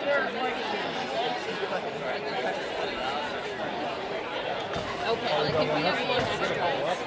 Okay, well, I think we have one extra.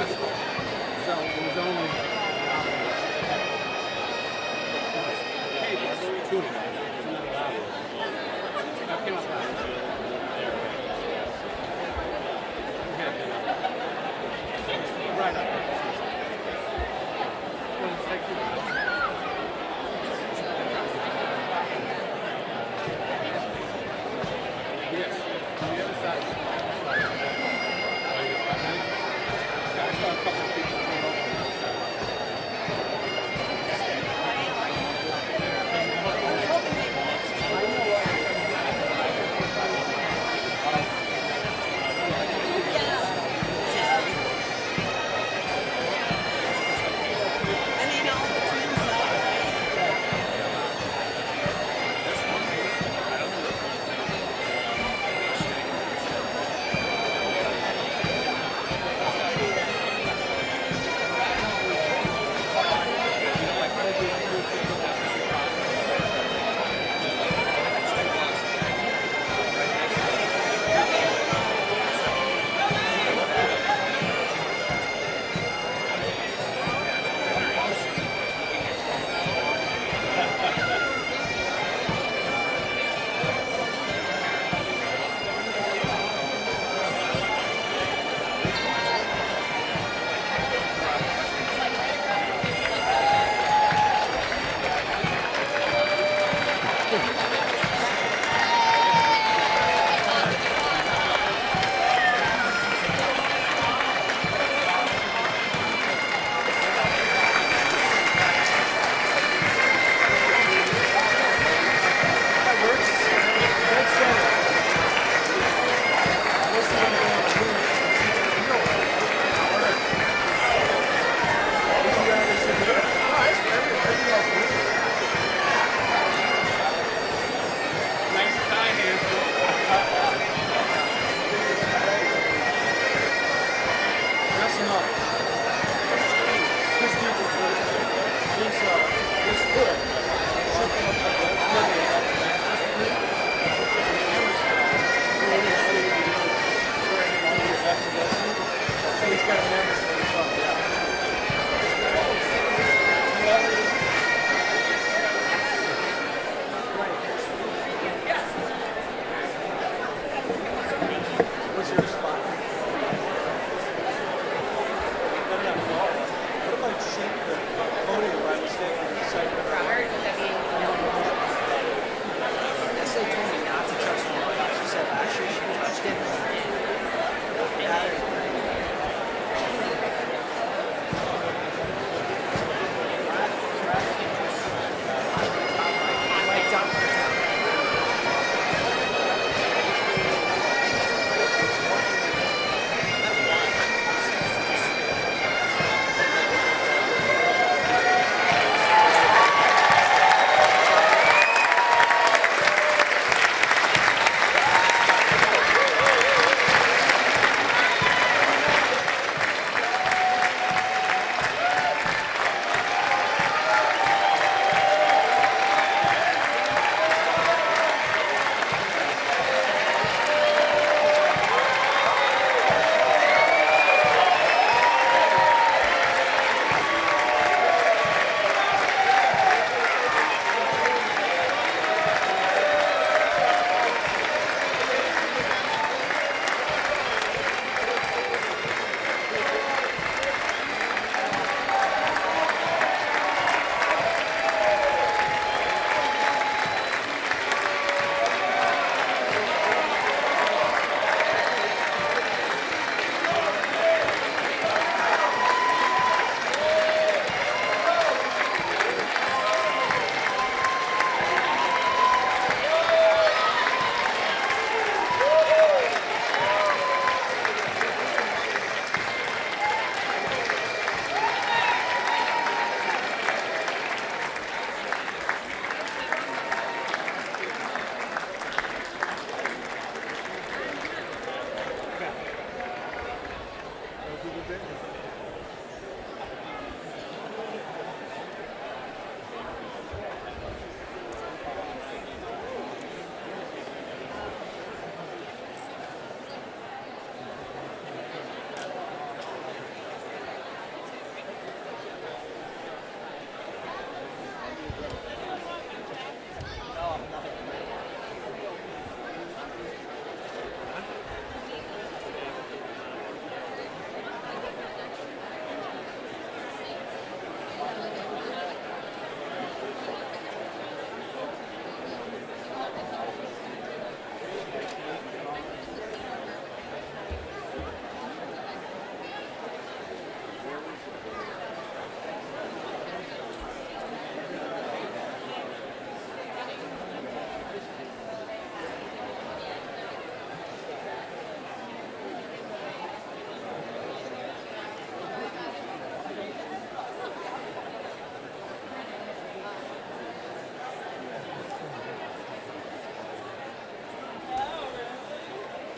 So it was only two. That came up last. Right up. Well, it's like yes, on the other side. Yeah, I saw a couple of people come over on the other side.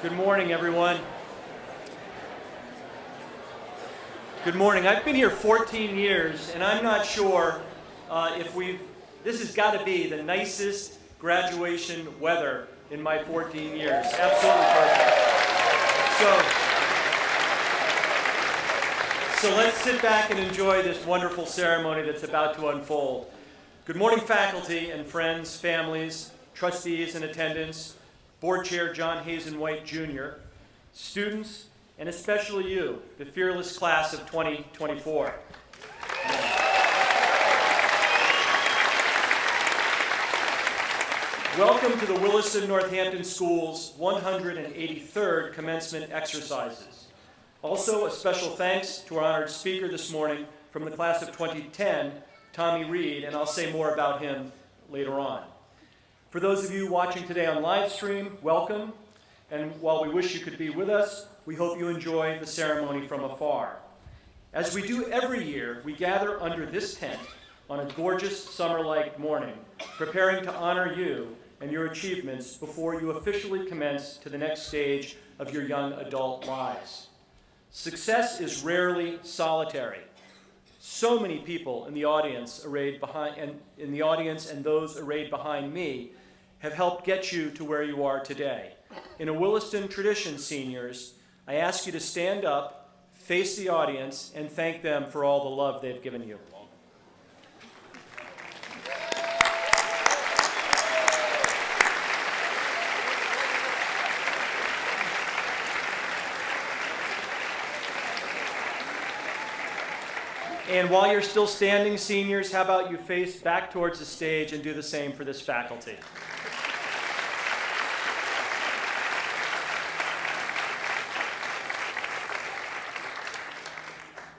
Good morning, everyone. Good morning. I've been here 14 years, and I'm not sure this has got to be the nicest graduation weather in my 14 years. Absolutely perfect. So let's sit back and enjoy this wonderful ceremony that's about to unfold. Good morning, faculty and friends, families, trustees in attendance, Board Chair John Hazen White Jr., students, and especially you, the fearless class of 2024. Welcome to the Williston Northampton School's 183rd commencement exercises. Also, a special thanks to our honored speaker this morning from the class of 2010, Tommy Reed, and I'll say more about him later on. For those of you watching today on live stream, welcome. And while we wish you could be with us, we hope you enjoy the ceremony from afar. As we do every year, we gather under this tent on a gorgeous summer-like morning, preparing to honor you and your achievements before you officially commence to the next stage of your young adult lives. Success is rarely solitary. So many people in the audience and those arrayed behind me have helped get you to where you are today. In a Williston tradition, seniors, I ask you to stand up, face the audience, and thank them for all the love they've given you. And while you're still standing, seniors, how about you face back towards the stage and do the same for this faculty?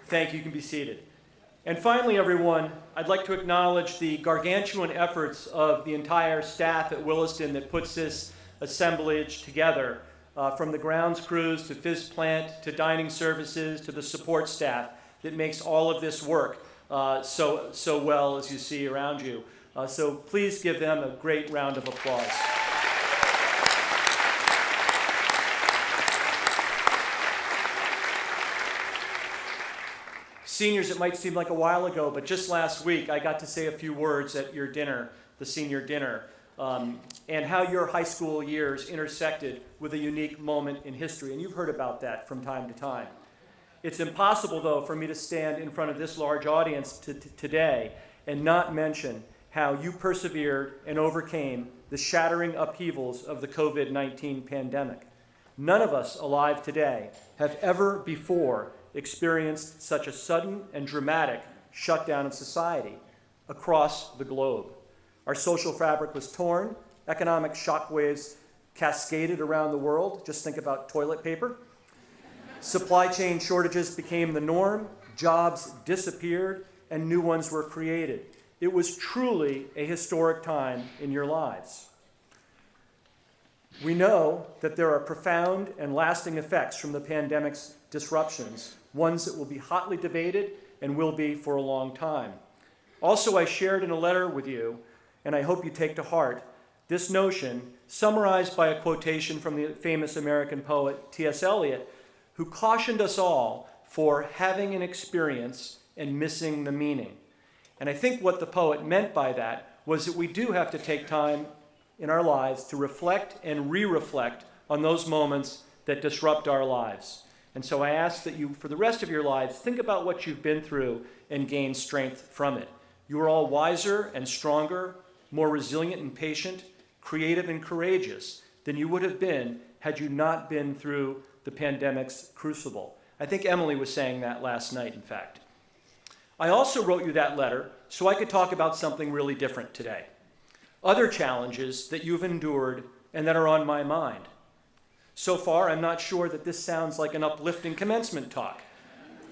Thank you. You can be seated. And finally, everyone, I'd like to acknowledge the gargantuan efforts of the entire staff at Williston that puts this assemblage together, from the grounds crews to phys plant to dining services to the support staff that makes all of this work so well, as you see around you. So please give them a great round of applause. Seniors, it might seem like a while ago, but just last week I got to say a few words at your dinner, the senior dinner, and how your high school years intersected with a unique moment in history. And you've heard about that from time to time. It's impossible, though, for me to stand in front of this large audience today and not mention how you persevered and overcame the shattering upheavals of the COVID-19 pandemic. None of us alive today have ever before experienced such a sudden and dramatic shutdown of society across the globe. Our social fabric was torn, economic shockwaves cascaded around the world. Just think about toilet paper. Supply chain shortages became the norm, jobs disappeared, and new ones were created. It was truly a historic time in your lives. We know that there are profound and lasting effects from the pandemic's disruptions, ones that will be hotly debated and will be for a long time. Also, I shared in a letter with you, and I hope you take to heart, this notion, summarized by a quotation from the famous American poet T.S. Eliot, who cautioned us all for having an experience and missing the meaning. And I think what the poet meant by that was that we do have to take time in our lives to reflect and re-reflect on those moments that disrupt our lives. And so I ask that you, for the rest of your lives, think about what you've been through and gain strength from it. You are all wiser and stronger, more resilient and patient, creative and courageous than you would have been had you not been through the pandemic's crucible. I think Emily was saying that last night, in fact. I also wrote you that letter so I could talk about something really different today. Other challenges that you've endured and that are on my mind. So far, I'm not sure that this sounds like an uplifting commencement talk.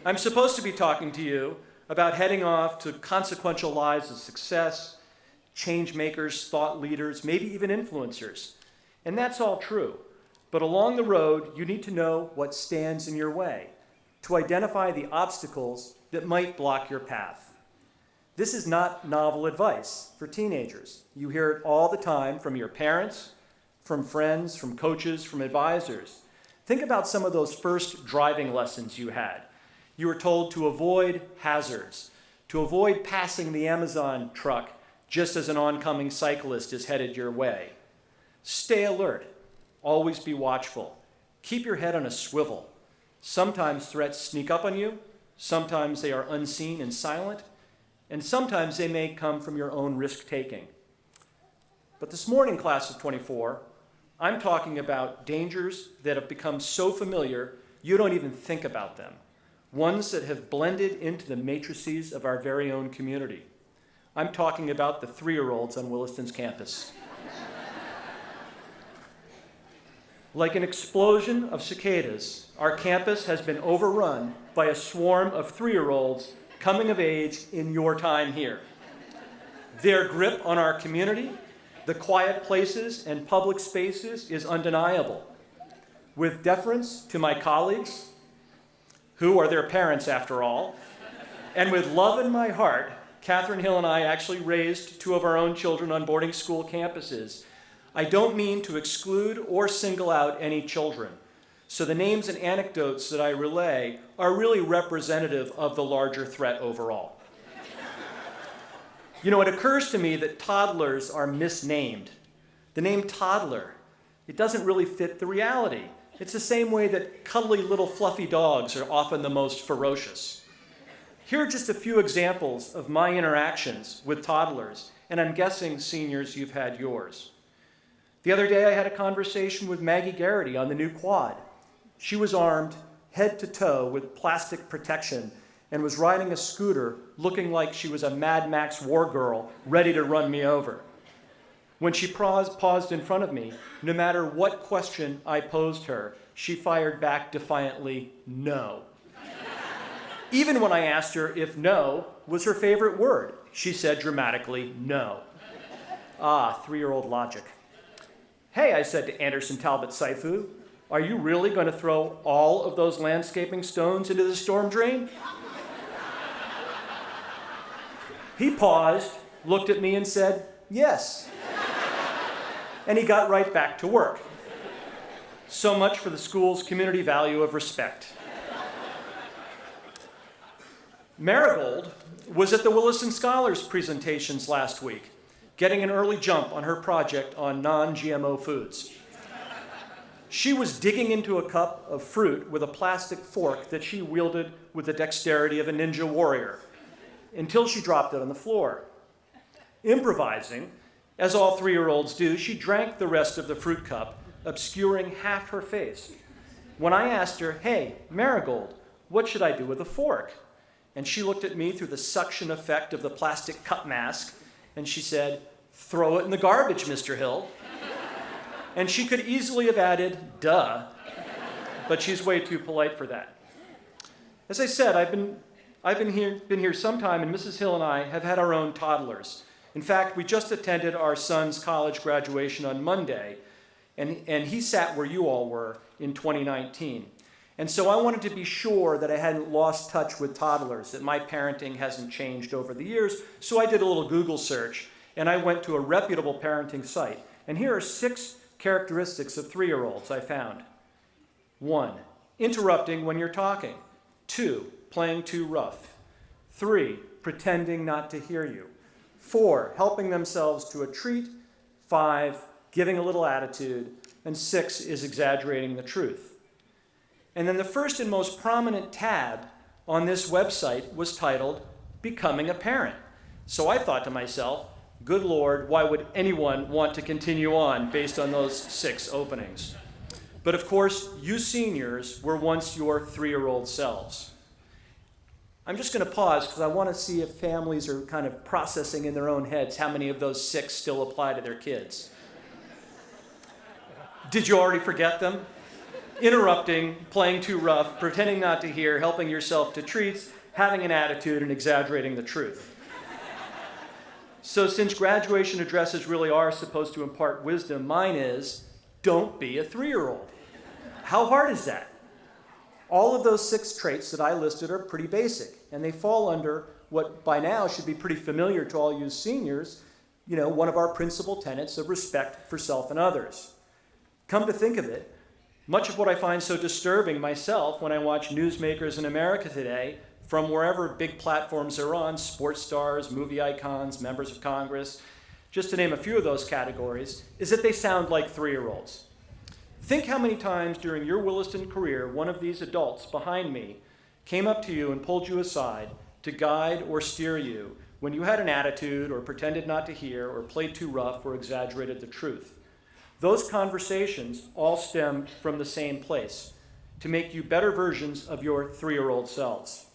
I'm supposed to be talking to you about heading off to consequential lives of success, change makers, thought leaders, maybe even influencers. And that's all true. But along the road, you need to know what stands in your way, to identify the obstacles that might block your path. This is not novel advice for teenagers. You hear it all the time from your parents, from friends, from coaches, from advisors. Think about some of those first driving lessons you had. You were told to avoid hazards, to avoid passing the Amazon truck just as an oncoming cyclist is headed your way. Stay alert. Always be watchful. Keep your head on a swivel. Sometimes threats sneak up on you. Sometimes they are unseen and silent. And sometimes they may come from your own risk-taking. But this morning, class of 24, I'm talking about dangers that have become so familiar you don't even think about them. Ones that have blended into the matrices of our very own community. I'm talking about the 3-year-olds on Williston's campus. Like an explosion of cicadas, our campus has been overrun by a swarm of 3-year-olds coming of age in your time here. Their grip on our community, the quiet places and public spaces is undeniable. With deference to my colleagues, who are their parents after all, and with love in my heart, Catherine Hill and I actually raised 2 of our own children on boarding school campuses. I don't mean to exclude or single out any children. So the names and anecdotes that I relay are really representative of the larger threat overall. You know, it occurs to me that toddlers are misnamed. The name toddler, it doesn't really fit the reality. It's the same way that cuddly little fluffy dogs are often the most ferocious. Here are just a few examples of my interactions with toddlers, and I'm guessing, seniors, you've had yours. The other day I had a conversation with Maggie Garrity on the new quad. She was armed head to toe with plastic protection and was riding a scooter looking like she was a Mad Max war girl ready to run me over. When she paused in front of me, no matter what question I posed her, she fired back defiantly, no. Even when I asked her if no was her favorite word, she said dramatically, no. Ah, 3-year-old logic. Hey, I said to Anderson Talbot Saifu, are you really going to throw all of those landscaping stones into the storm drain? He paused, looked at me and said, yes. And he got right back to work. So much for the school's community value of respect. Marigold was at the Williston Scholars presentations last week, getting an early jump on her project on non-GMO foods. She was digging into a cup of fruit with a plastic fork that she wielded with the dexterity of a ninja warrior until she dropped it on the floor. Improvising, as all 3-year-olds do, she drank the rest of the fruit cup, obscuring half her face. When I asked her, hey, Marigold, what should I do with a fork? And she looked at me through the suction effect of the plastic cup mask, and she said, throw it in the garbage, Mr. Hill. And she could easily have added, duh, but she's way too polite for that. As I said, I've been here some time, and Mrs. Hill and I have had our own toddlers. In fact, we just attended our son's college graduation on Monday, and he sat where you all were in 2019. And so I wanted to be sure that I hadn't lost touch with toddlers, that my parenting hasn't changed over the years. So I did a little Google search, and I went to a reputable parenting site. And here are 6 characteristics of 3-year-olds I found. 1, interrupting when you're talking. 2, playing too rough. 3, pretending not to hear you. 4, helping themselves to a treat. 5, giving a little attitude. And 6 is exaggerating the truth. And then the first and most prominent tab on this website was titled, Becoming a Parent. So I thought to myself, good Lord, why would anyone want to continue on based on those 6 openings? But of course, you seniors were once your 3-year-old selves. I'm just going to pause because I want to see if families are kind of processing in their own heads how many of those 6 still apply to their kids. Did you already forget them? Interrupting, playing too rough, pretending not to hear, helping yourself to treats, having an attitude, and exaggerating the truth. So since graduation addresses really are supposed to impart wisdom, mine is, don't be a 3-year-old. How hard is that? All of those 6 traits that I listed are pretty basic, and they fall under what by now should be pretty familiar to all you seniors, one of our principal tenets of respect for self and others. Come to think of it, much of what I find so disturbing myself when I watch newsmakers in America today, from wherever big platforms they're on, sports stars, movie icons, members of Congress, just to name a few of those categories, is that they sound like 3-year-olds. Think how many times during your Williston career one of these adults behind me came up to you and pulled you aside to guide or steer you when you had an attitude or pretended not to hear or played too rough or exaggerated the truth. Those conversations all stemmed from the same place, to make you better versions of your 3-year-old selves.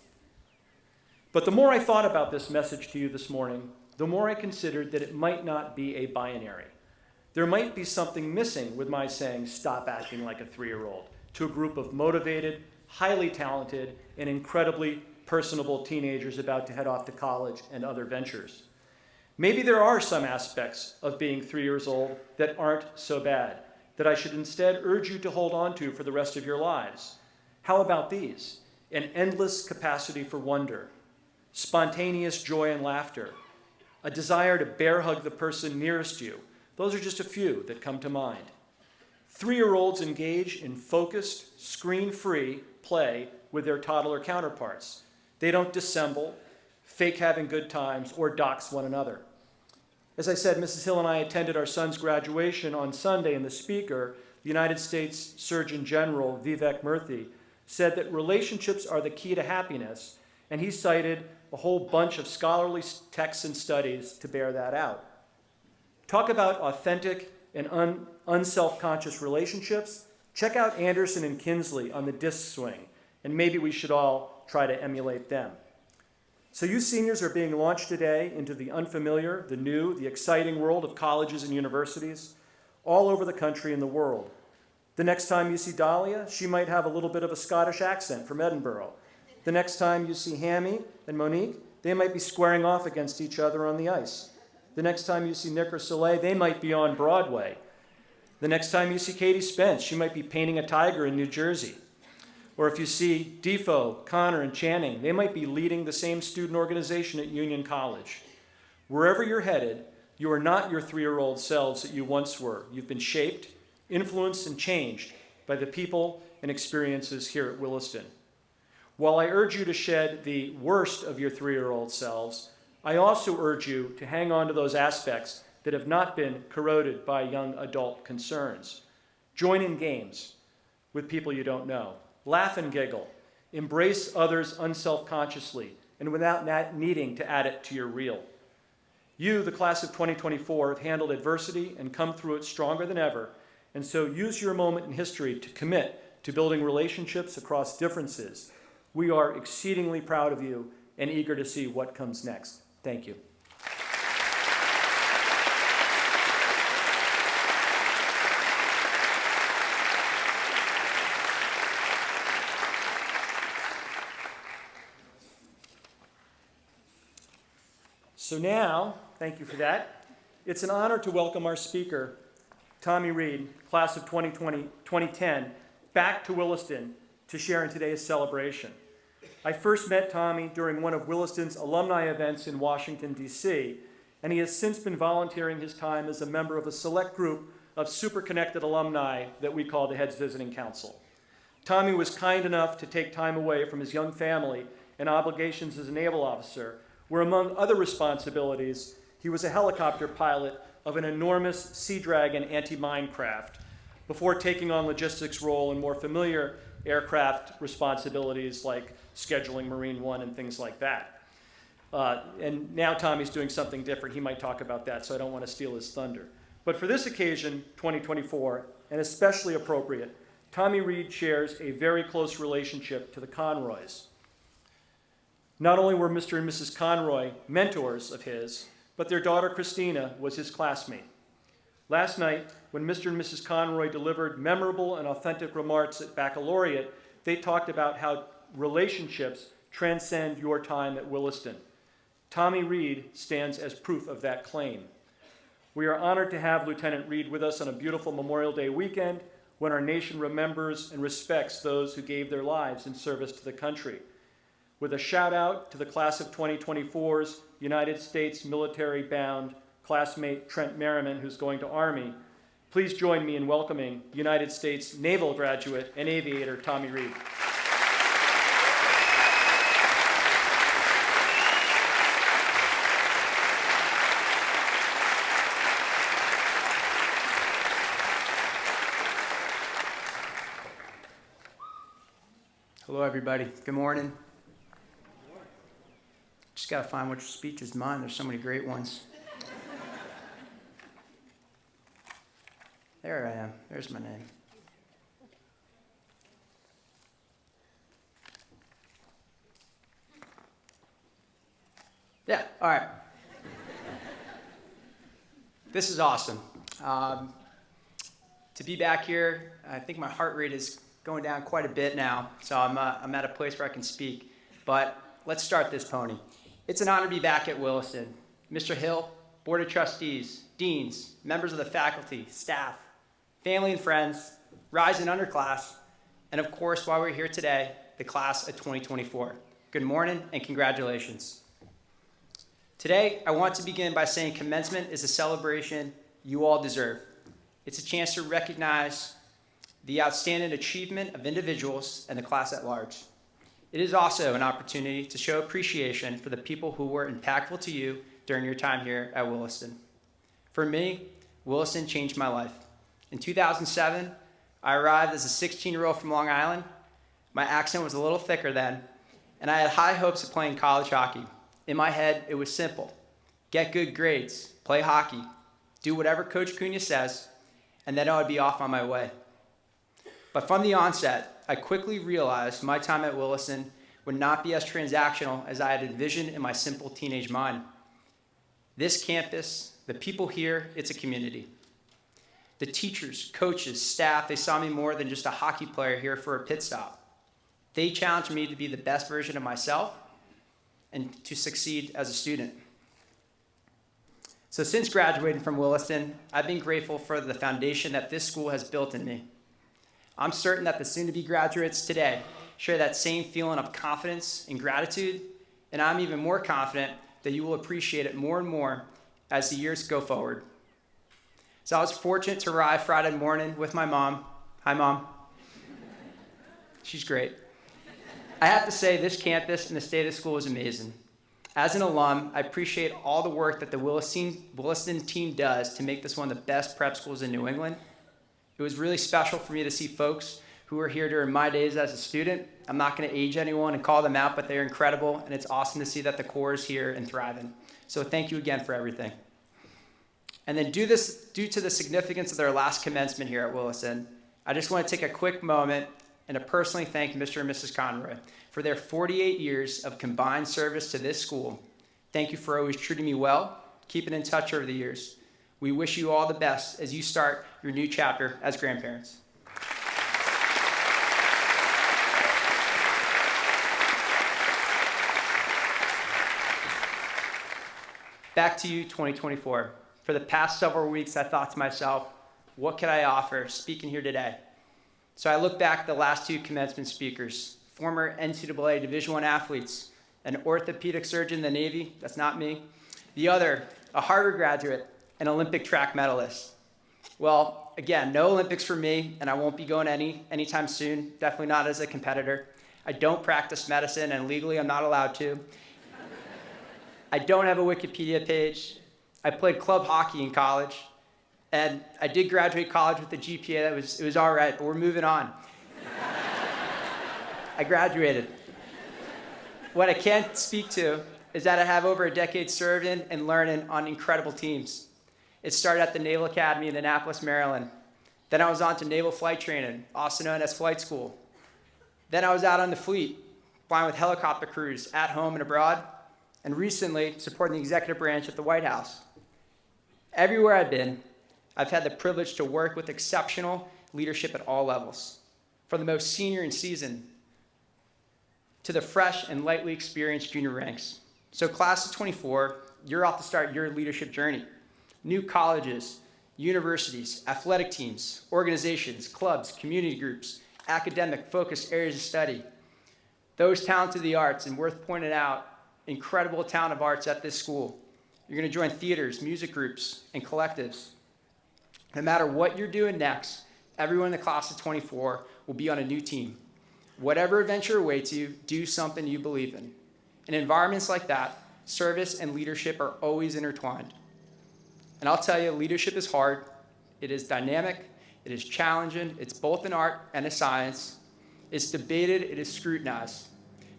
But the more I thought about this message to you this morning, the more I considered that it might not be a binary. There might be something missing with my saying, stop acting like a 3-year-old, to a group of motivated, highly talented, and incredibly personable teenagers about to head off to college and other ventures. Maybe there are some aspects of being 3 years old that aren't so bad, that I should instead urge you to hold on to for the rest of your lives. How about these? An endless capacity for wonder, spontaneous joy and laughter, a desire to bear hug the person nearest you. Those are just a few that come to mind. 3-year-olds engage in focused, screen-free play with their toddler counterparts. They don't dissemble, fake having good times, or dox one another. As I said, Mrs. Hill and I attended our son's graduation on Sunday, and the speaker, the United States Surgeon General Vivek Murthy, said that relationships are the key to happiness, and he cited a whole bunch of scholarly texts and studies to bear that out. Talk about authentic and unself-conscious relationships. Check out Anderson and Kinsley on the disc swing, and maybe we should all try to emulate them. So you seniors are being launched today into the unfamiliar, the new, the exciting world of colleges and universities all over the country and the world. The next time you see Dahlia, she might have a little bit of a Scottish accent from Edinburgh. The next time you see Hammy and Monique, they might be squaring off against each other on the ice. The next time you see Nick or Soleil, they might be on Broadway. The next time you see Katie Spence, she might be painting a tiger in New Jersey. Or if you see Defoe, Connor, and Channing, they might be leading the same student organization at Union College. Wherever you're headed, you are not your 3-year-old selves that you once were. You've been shaped, influenced, and changed by the people and experiences here at Williston. While I urge you to shed the worst of your 3-year-old selves, I also urge you to hang on to those aspects that have not been corroded by young adult concerns. Join in games with people you don't know. Laugh and giggle. Embrace others unselfconsciously and without needing to add it to your reel. You, the class of 2024, have handled adversity and come through it stronger than ever, and so use your moment in history to commit to building relationships across differences. We are exceedingly proud of you and eager to see what comes next. Thank you. So now, thank you for that. It's an honor to welcome our speaker, Tommy Reed, class of 2010, back to Williston to share in today's celebration. I first met Tommy during one of Williston's alumni events in Washington, D.C., and he has since been volunteering his time as a member of a select group of super connected alumni that we call the Heads Visiting Council. Tommy was kind enough to take time away from his young family and obligations as a naval officer, where among other responsibilities, he was a helicopter pilot of an enormous Sea Dragon anti-mine craft before taking on logistics role in more familiar aircraft responsibilities like scheduling Marine One and things like that. And now Tommy's doing something different. He might talk about that, so I don't want to steal his thunder. But for this occasion, 2024, and especially appropriate, Tommy Reed shares a very close relationship to the Conroys. Not only were Mr. and Mrs. Conroy mentors of his, but their daughter Christina was his classmate. Last night, when Mr. and Mrs. Conroy delivered memorable and authentic remarks at baccalaureate, they talked about how relationships transcend your time at Williston. Tommy Reed stands as proof of that claim. We are honored to have Lieutenant Reed with us on a beautiful Memorial Day weekend when our nation remembers and respects those who gave their lives in service to the country. With a shout out to the class of 2024's United States military-bound classmate Trent Merriman, who's going to Army, Please join me in welcoming United States Naval graduate and aviator Tommy Reed. Hello, everybody. Good morning. Just got to find which speech is mine. There's so many great ones. There I am. There's my name. Yeah, all right. This is awesome. To be back here, I think my heart rate is going down quite a bit now, so I'm at a place where I can speak. But let's start this pony. It's an honor to be back at Williston. Mr. Hill, Board of Trustees, deans, members of the faculty, staff, family and friends, rising underclass, and of course, while we're here today, the class of 2024. Good morning and congratulations. Today, I want to begin by saying commencement is a celebration you all deserve. It's a chance to recognize the outstanding achievement of individuals and the class at large. It is also an opportunity to show appreciation for the people who were impactful to you during your time here at Williston. For me, Williston changed my life. In 2007, I arrived as a 16-year-old from Long Island. My accent was a little thicker then, and I had high hopes of playing college hockey. In my head, it was simple. Get good grades, play hockey, do whatever Coach Cunha says, and then I would be off on my way. But from the onset, I quickly realized my time at Williston would not be as transactional as I had envisioned in my simple teenage mind. This campus, the people here, it's a community. The teachers, coaches, staff, they saw me more than just a hockey player here for a pit stop. They challenged me to be the best version of myself and to succeed as a student. So since graduating from Williston, I've been grateful for the foundation that this school has built in me. I'm certain that the soon-to-be graduates today share that same feeling of confidence and gratitude, and I'm even more confident that you will appreciate it more and more as the years go forward. So I was fortunate to arrive Friday morning with my mom. Hi, Mom. She's great. I have to say, this campus and the state of the school is amazing. As an alum, I appreciate all the work that the Williston team does to make this one of the best prep schools in New England. It was really special for me to see folks who were here during my days as a student. I'm not going to age anyone and call them out, but they're incredible, and it's awesome to see that the core is here and thriving. So thank you again for everything. And then due to the significance of their last commencement here at Williston, I just want to take a quick moment and to personally thank Mr. and Mrs. Conroy for their 48 years of combined service to this school. Thank you for always treating me well, keeping in touch over the years. We wish you all the best as you start your new chapter as grandparents. Back to you, 2024. For the past several weeks, I thought to myself, what could I offer speaking here today? So I looked back at the last two commencement speakers, former NCAA Division I athletes, an orthopedic surgeon in the Navy, that's not me, the other, a Harvard graduate, an Olympic track medalist. Well, again, no Olympics for me, and I won't be going anytime soon, definitely not as a competitor. I don't practice medicine, and legally I'm not allowed to. I don't have a Wikipedia page. I played club hockey in college, and I did graduate college with a GPA it was all right, but we're moving on. I graduated. What I can't speak to is that I have over a decade serving and learning on incredible teams. It started at the Naval Academy in Annapolis, Maryland. Then I was on to naval flight training, also known as flight school. Then I was out on the fleet, flying with helicopter crews at home and abroad, and recently supporting the executive branch at the White House. Everywhere I've been, I've had the privilege to work with exceptional leadership at all levels, from the most senior and seasoned to the fresh and lightly experienced junior ranks. So class of 24, you're off to start your leadership journey. New colleges, universities, athletic teams, organizations, clubs, community groups, academic focused areas of study. Those talented in the arts, and worth pointing out, incredible talent of arts at this school. You're going to join theaters, music groups, and collectives. No matter what you're doing next, everyone in the class of 24 will be on a new team. Whatever adventure awaits you, do something you believe in. In environments like that, service and leadership are always intertwined. And I'll tell you, leadership is hard. It is dynamic. It is challenging. It's both an art and a science. It's debated. It is scrutinized.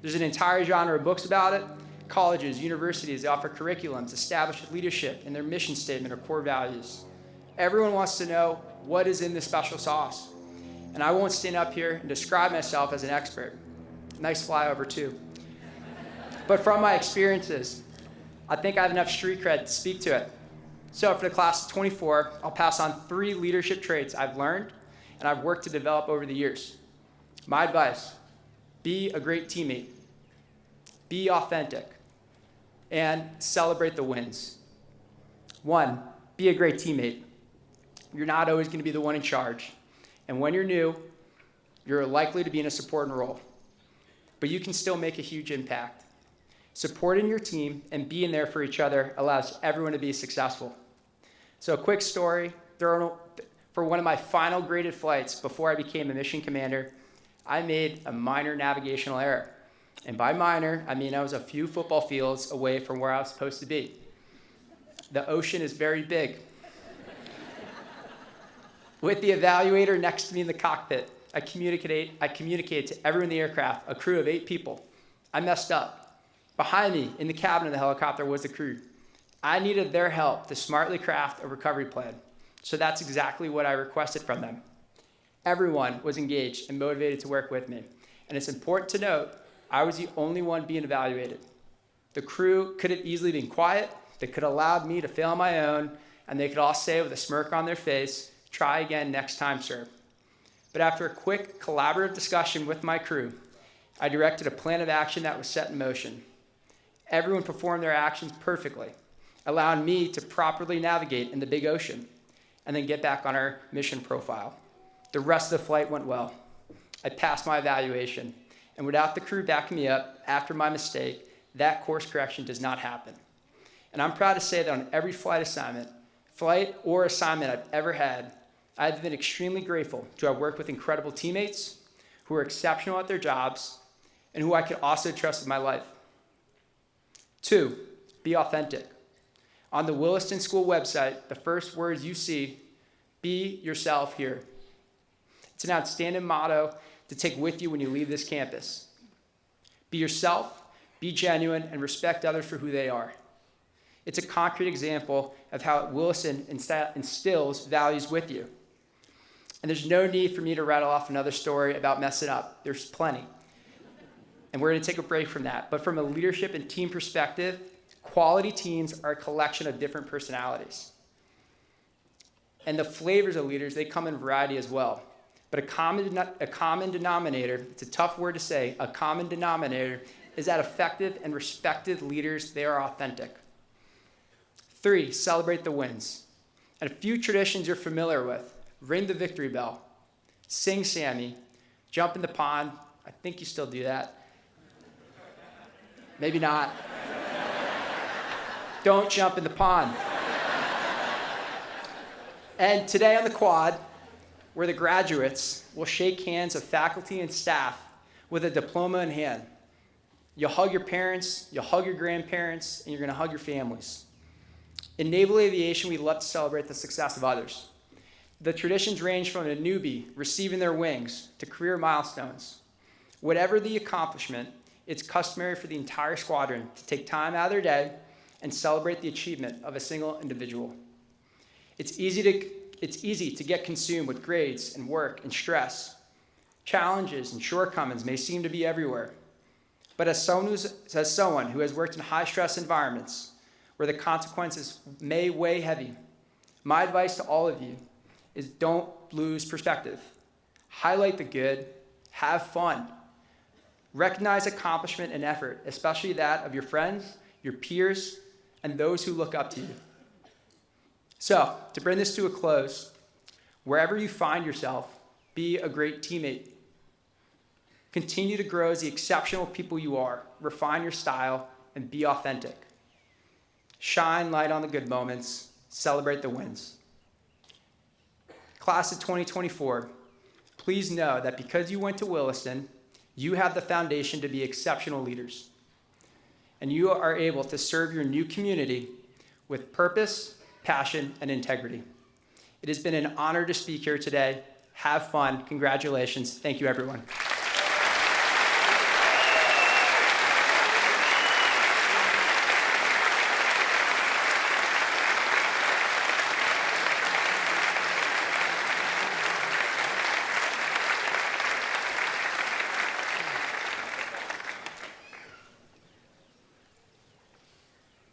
There's an entire genre of books about it. Colleges, universities, they offer curriculums established with leadership in their mission statement or core values. Everyone wants to know what is in the special sauce. And I won't stand up here and describe myself as an expert. Nice flyover, too. But from my experiences, I think I have enough street cred to speak to it. So for the class of 24, I'll pass on 3 leadership traits I've learned and I've worked to develop over the years. My advice: be a great teammate, be authentic, and celebrate the wins. 1, be a great teammate. You're not always going to be the one in charge. And when you're new, you're likely to be in a supporting role. But you can still make a huge impact. Supporting your team and being there for each other allows everyone to be successful. So a quick story. For one of my final graded flights before I became a mission commander, I made a minor navigational error. And by minor, I mean I was a few football fields away from where I was supposed to be. The ocean is very big. With the evaluator next to me in the cockpit, I communicated to everyone in the aircraft, a crew of 8 people. I messed up. Behind me, in the cabin of the helicopter, was the crew. I needed their help to smartly craft a recovery plan. So that's exactly what I requested from them. Everyone was engaged and motivated to work with me. And it's important to note, I was the only one being evaluated. The crew could have easily been quiet. They could have allowed me to fail on my own, and they could all say with a smirk on their face, "Try again next time, sir." But after a quick collaborative discussion with my crew, I directed a plan of action that was set in motion. Everyone performed their actions perfectly, allowing me to properly navigate in the big ocean and then get back on our mission profile. The rest of the flight went well. I passed my evaluation, and without the crew backing me up after my mistake, that course correction does not happen. And I'm proud to say that on every flight or assignment I've ever had, I've been extremely grateful to have worked with incredible teammates who are exceptional at their jobs and who I could also trust with my life. 2, be authentic. On the Williston School website, the first words you see, "Be yourself here." It's an outstanding motto to take with you when you leave this campus. Be yourself, be genuine, and respect others for who they are. It's a concrete example of how Williston instills values with you. And there's no need for me to rattle off another story about messing up. There's plenty. And we're going to take a break from that. But from a leadership and team perspective, quality teams are a collection of different personalities. And the flavors of leaders, they come in variety as well. But a common denominator, it's a tough word to say, a common denominator is that effective and respected leaders, they are authentic. 3, celebrate the wins. And a few traditions you're familiar with: ring the victory bell, sing Sammy, jump in the pond. I think you still do that. Maybe not. Don't jump in the pond. And today on the quad, where the graduates will shake hands of faculty and staff with a diploma in hand. You'll hug your parents, you'll hug your grandparents, and you're going to hug your families. In naval aviation, we love to celebrate the success of others. The traditions range from a newbie receiving their wings to career milestones. Whatever the accomplishment, it's customary for the entire squadron to take time out of their day and celebrate the achievement of a single individual. It's easy to get consumed with grades and work and stress. Challenges and shortcomings may seem to be everywhere. But as someone who has worked in high-stress environments where the consequences may weigh heavy, my advice to all of you is don't lose perspective. Highlight the good, have fun. Recognize accomplishment and effort, especially that of your friends, your peers, and those who look up to you. So, to bring this to a close, wherever you find yourself, be a great teammate. Continue to grow as the exceptional people you are. Refine your style and be authentic. Shine light on the good moments. Celebrate the wins. Class of 2024, please know that because you went to Williston, you have the foundation to be exceptional leaders. And you are able to serve your new community with purpose, passion, and integrity. It has been an honor to speak here today. Have fun. Congratulations. Thank you, everyone.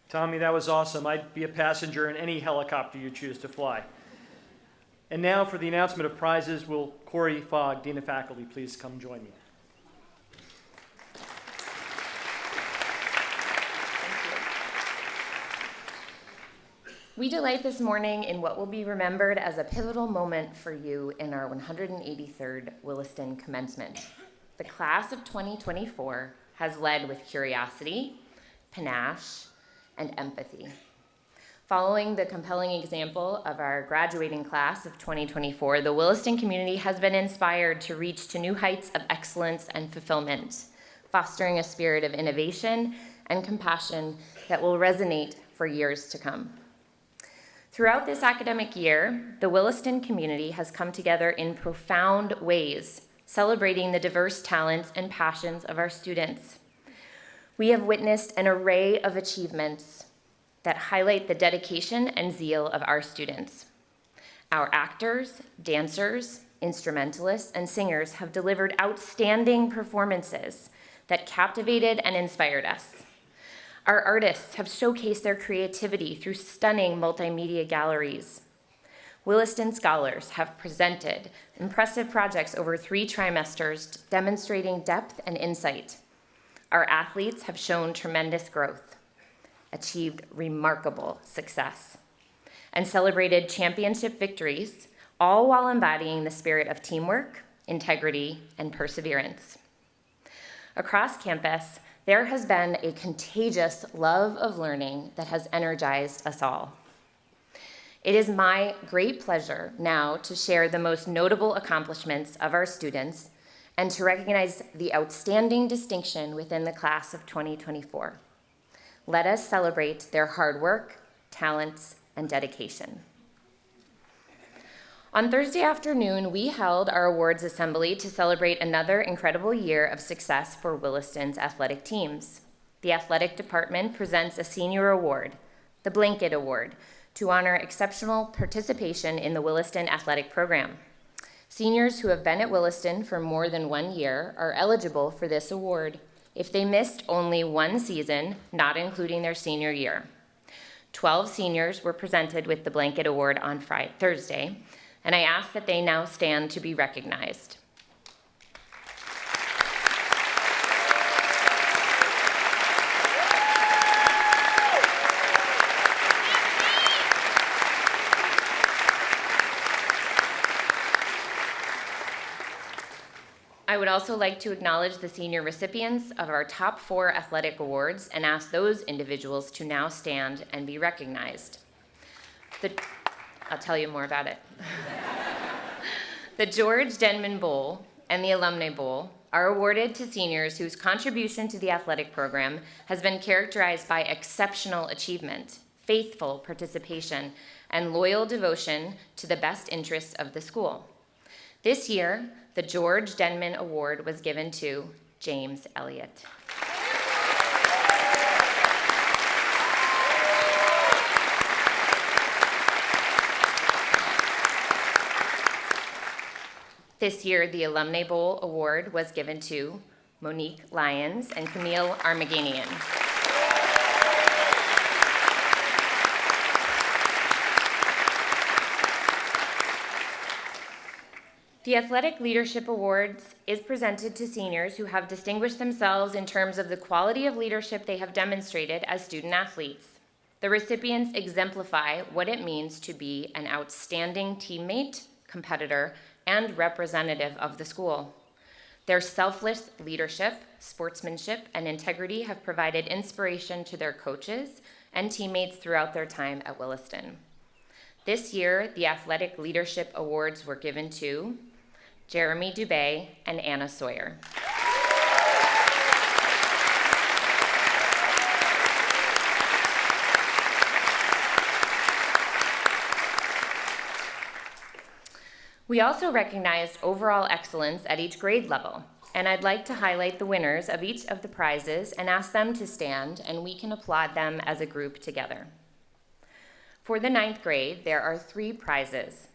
Tommy, that was awesome. I'd be a passenger in any helicopter you choose to fly. And now for the announcement of prizes, will Corey Fogg, Dean of Faculty, please come join me. We delight this morning in what will be remembered as a pivotal moment for you in our 183rd Williston Commencement. The class of 2024 has led with curiosity, panache, and empathy. Following the compelling example of our graduating class of 2024, the Williston community has been inspired to reach to new heights of excellence and fulfillment, fostering a spirit of innovation and compassion that will resonate for years to come. Throughout this academic year, the Williston community has come together in profound ways, celebrating the diverse talents and passions of our students. We have witnessed an array of achievements that highlight the dedication and zeal of our students. Our actors, dancers, instrumentalists, and singers have delivered outstanding performances that captivated and inspired us. Our artists have showcased their creativity through stunning multimedia galleries. Williston scholars have presented impressive projects over 3 trimesters, demonstrating depth and insight. Our athletes have shown tremendous growth, achieved remarkable success, and celebrated championship victories, all while embodying the spirit of teamwork, integrity, and perseverance. Across campus, there has been a contagious love of learning that has energized us all. It is my great pleasure now to share the most notable accomplishments of our students and to recognize the outstanding distinction within the class of 2024. Let us celebrate their hard work, talents, and dedication. On Thursday afternoon, we held our awards assembly to celebrate another incredible year of success for Williston's athletic teams. The athletic department presents a senior award, the Blanket Award, to honor exceptional participation in the Williston athletic program. Seniors who have been at Williston for more than 1 year are eligible for this award if they missed only 1 season, not including their senior year. 12 seniors were presented with the Blanket Award on Thursday, and I ask that they now stand to be recognized. I would also like to acknowledge the senior recipients of our top 4 athletic awards and ask those individuals to now stand and be recognized. I'll tell you more about it. The George Denman Bowl and the Alumni Bowl are awarded to seniors whose contribution to the athletic program has been characterized by exceptional achievement, faithful participation, and loyal devotion to the best interests of the school. This year, the George Denman Award was given to James Elliott. This year, the Alumni Bowl Award was given to Monique Lyons and Camille Armaganian. The Athletic Leadership Awards is presented to seniors who have distinguished themselves in terms of the quality of leadership they have demonstrated as student athletes. The recipients exemplify what it means to be an outstanding teammate, competitor, and representative of the school. Their selfless leadership, sportsmanship, and integrity have provided inspiration to their coaches and teammates throughout their time at Williston. This year, the Athletic Leadership Awards were given to Jeremy Dubé and Anna Sawyer. We also recognized overall excellence at each grade level, and I'd like to highlight the winners of each of the prizes and ask them to stand, and we can applaud them as a group together. For the 9th grade, there are 3 prizes.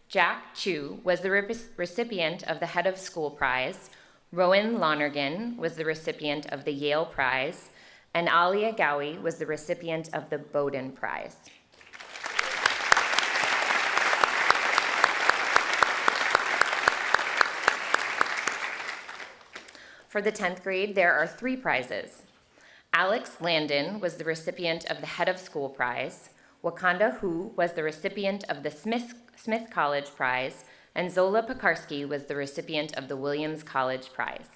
Jack Chu was the recipient of the Head of School Prize, Rowan Lonergan was the recipient of the Yale Prize, and Alia Gowie was the recipient of the Bowdoin Prize. For the 10th grade, there are 3 prizes. Alex Landon was the recipient of the Head of School Prize, Wakanda Hu was the recipient of the Smith College Prize, and Zola Pekarski was the recipient of the Williams College Prize.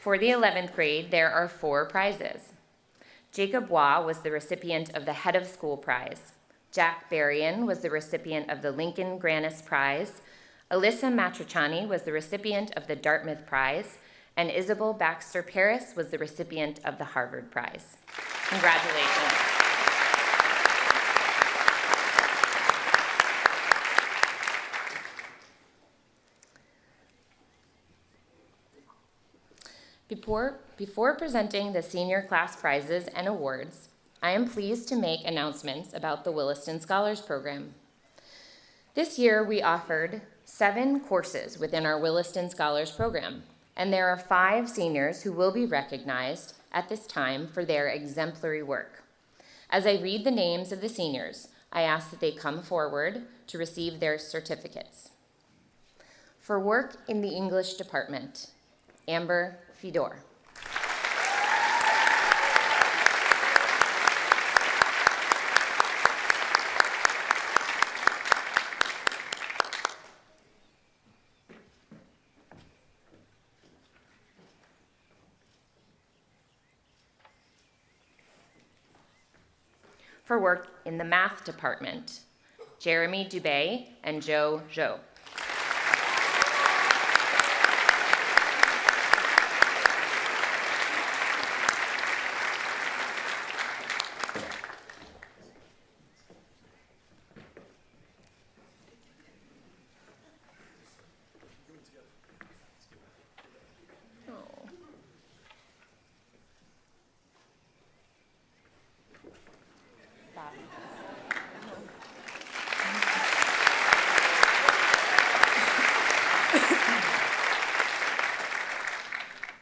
For the 11th grade, there are 4 prizes. Jacob Waugh was the recipient of the Head of School Prize. Jack Berrien was the recipient of the Lincoln Grannis Prize. Alyssa Matriciani was the recipient of the Dartmouth Prize. And Isabel Baxter Paris was the recipient of the Harvard Prize. Congratulations. Before presenting the senior class prizes and awards, I am pleased to make announcements about the Williston Scholars Program. This year, we offered 7 courses within our Williston Scholars Program, and there are 5 seniors who will be recognized at this time for their exemplary work. As I read the names of the seniors, I ask that they come forward to receive their certificates. For work in the English department, Amber Fedor. For work in the math department, Jeremy Dubé and Joe Zhou.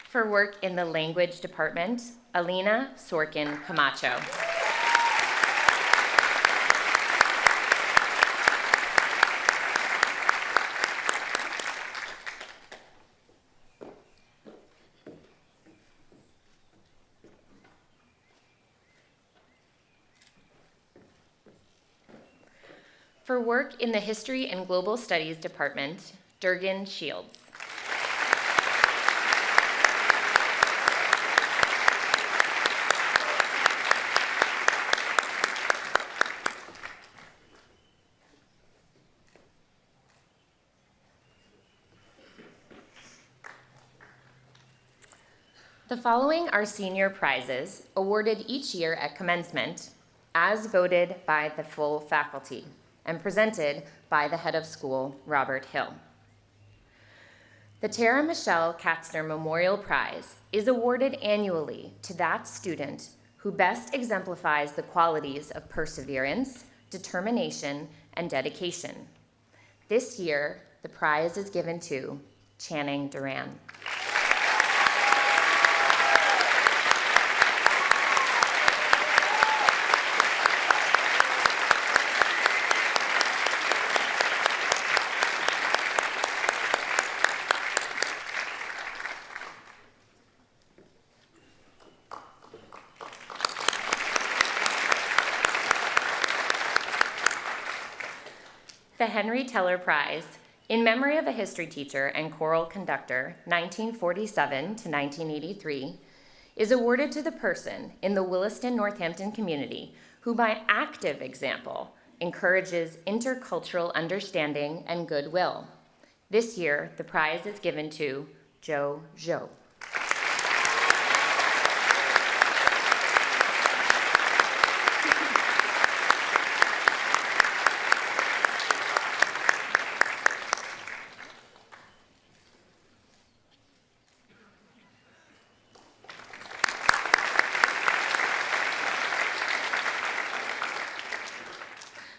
For work in the language department, Alina Sorkin Camacho. For work in the History and Global Studies department, Durgan Shields. The following are senior prizes awarded each year at commencement as voted by the full faculty and presented by the head of school, Robert Hill. The Tara Michelle Katzner Memorial Prize is awarded annually to that student who best exemplifies the qualities of perseverance, determination, and dedication. This year, the prize is given to Channing Duran. The Henry Teller Prize In memory of a history teacher and choral conductor, 1947 to 1983, is awarded to the person in the Williston Northampton community who, by active example, encourages intercultural understanding and goodwill. This year, the prize is given to Joe Zhou.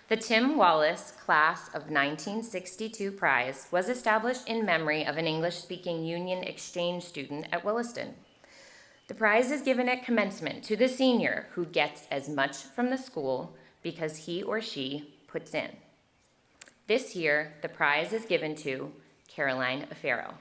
The Tim Wallace Class of 1962 Prize was established in memory of an English-speaking Union exchange student at Williston. The prize is given at commencement to the senior who gets as much from the school because he or she puts in. This year, the prize is given to Caroline Afero.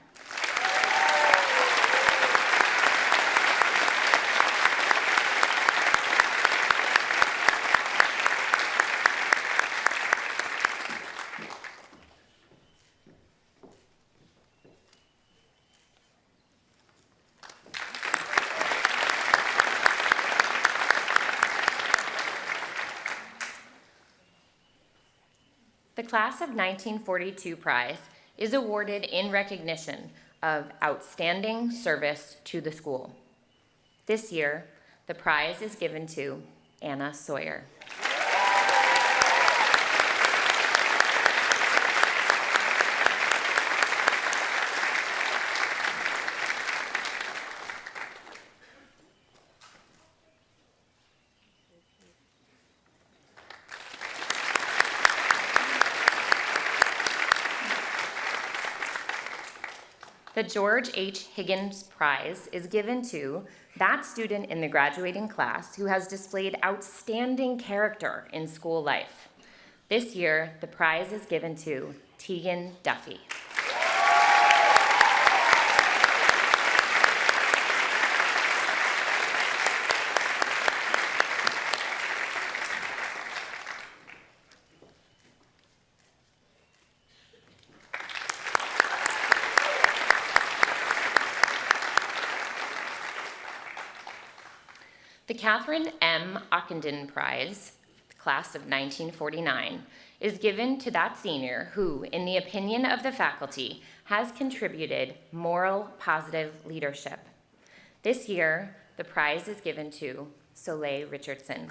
The Class of 1942 Prize is awarded in recognition of outstanding service to the school. This year, the prize is given to Anna Sawyer. The George H. Higgins Prize is given to that student in the graduating class who has displayed outstanding character in school life. This year, the prize is given to Tegan Duffy. The Catherine M. Ockenden Prize, class of 1949, is given to that senior who, in the opinion of the faculty, has contributed moral, positive leadership. This year, the prize is given to Soleil Richardson.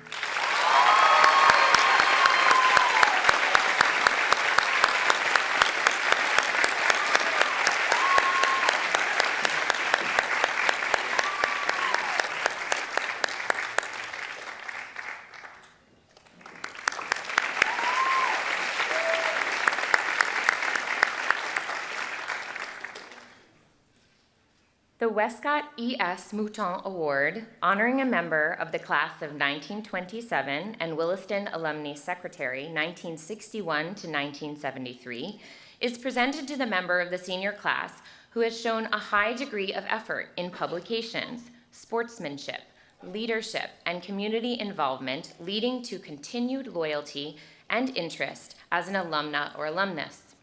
The Westcott E.S. Mouton Award, honoring a member of the class of 1927 and Williston Alumni Secretary 1961 to 1973, is presented to the member of the senior class who has shown a high degree of effort in publications, sportsmanship, leadership, and community involvement, leading to continued loyalty and interest as an alumna or alumnus.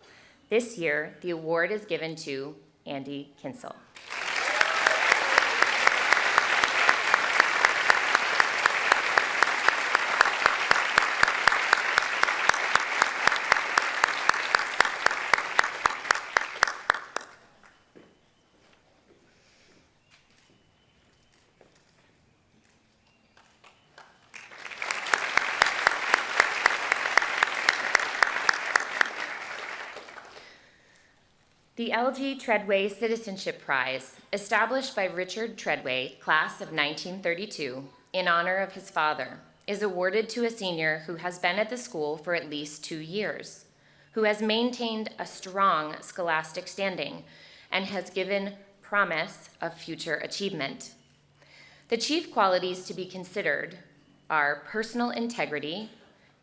This year, the award is given to Andy Kinsel. The L.G. Treadway Citizenship Prize, established by Richard Treadway, class of 1932, in honor of his father, is awarded to a senior who has been at the school for at least 2 years, who has maintained a strong scholastic standing, and has given promise of future achievement. The chief qualities to be considered are personal integrity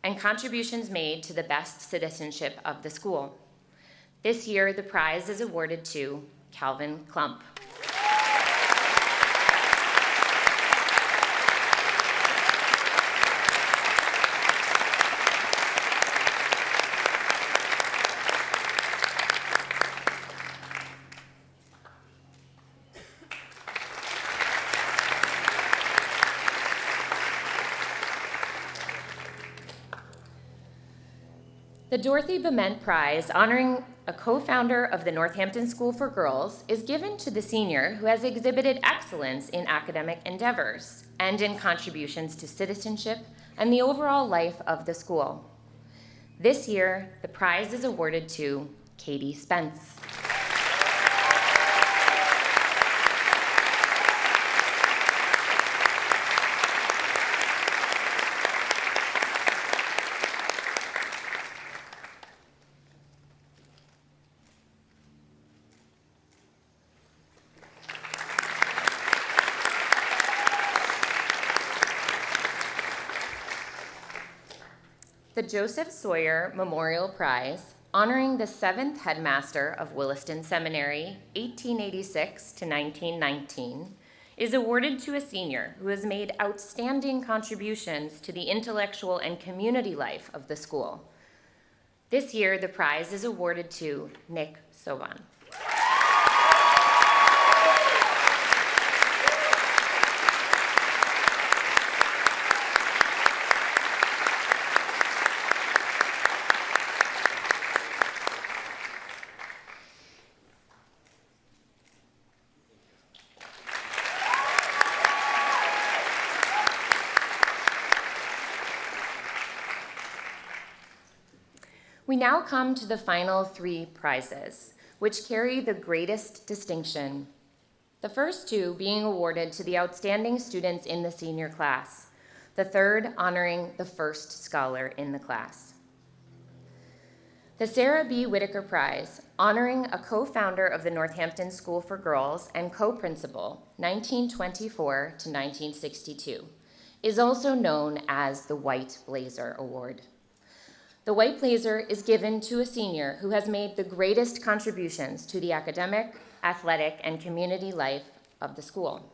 and contributions made to the best citizenship of the school. This year, the prize is awarded to Calvin Klump. The Dorothy Bement Prize, honoring a co-founder of the Northampton School for Girls, is given to the senior who has exhibited excellence in academic endeavors and in contributions to citizenship and the overall life of the school. This year, the prize is awarded to Katie Spence. The Joseph Sawyer Memorial Prize, honoring the 7th headmaster of Williston Seminary, 1886 to 1919, is awarded to a senior who has made outstanding contributions to the intellectual and community life of the school. This year, the prize is awarded to Nick Soban. We now come to the final 3 prizes, which carry the greatest distinction. The first 2 being awarded to the outstanding students in the senior class, the third honoring the first scholar in the class. The Sarah B. Whitaker Prize, honoring a co-founder of the Northampton School for Girls and co-principal, 1924 to 1962, is also known as the White Blazer Award. The White Blazer is given to a senior who has made the greatest contributions to the academic, athletic, and community life of the school,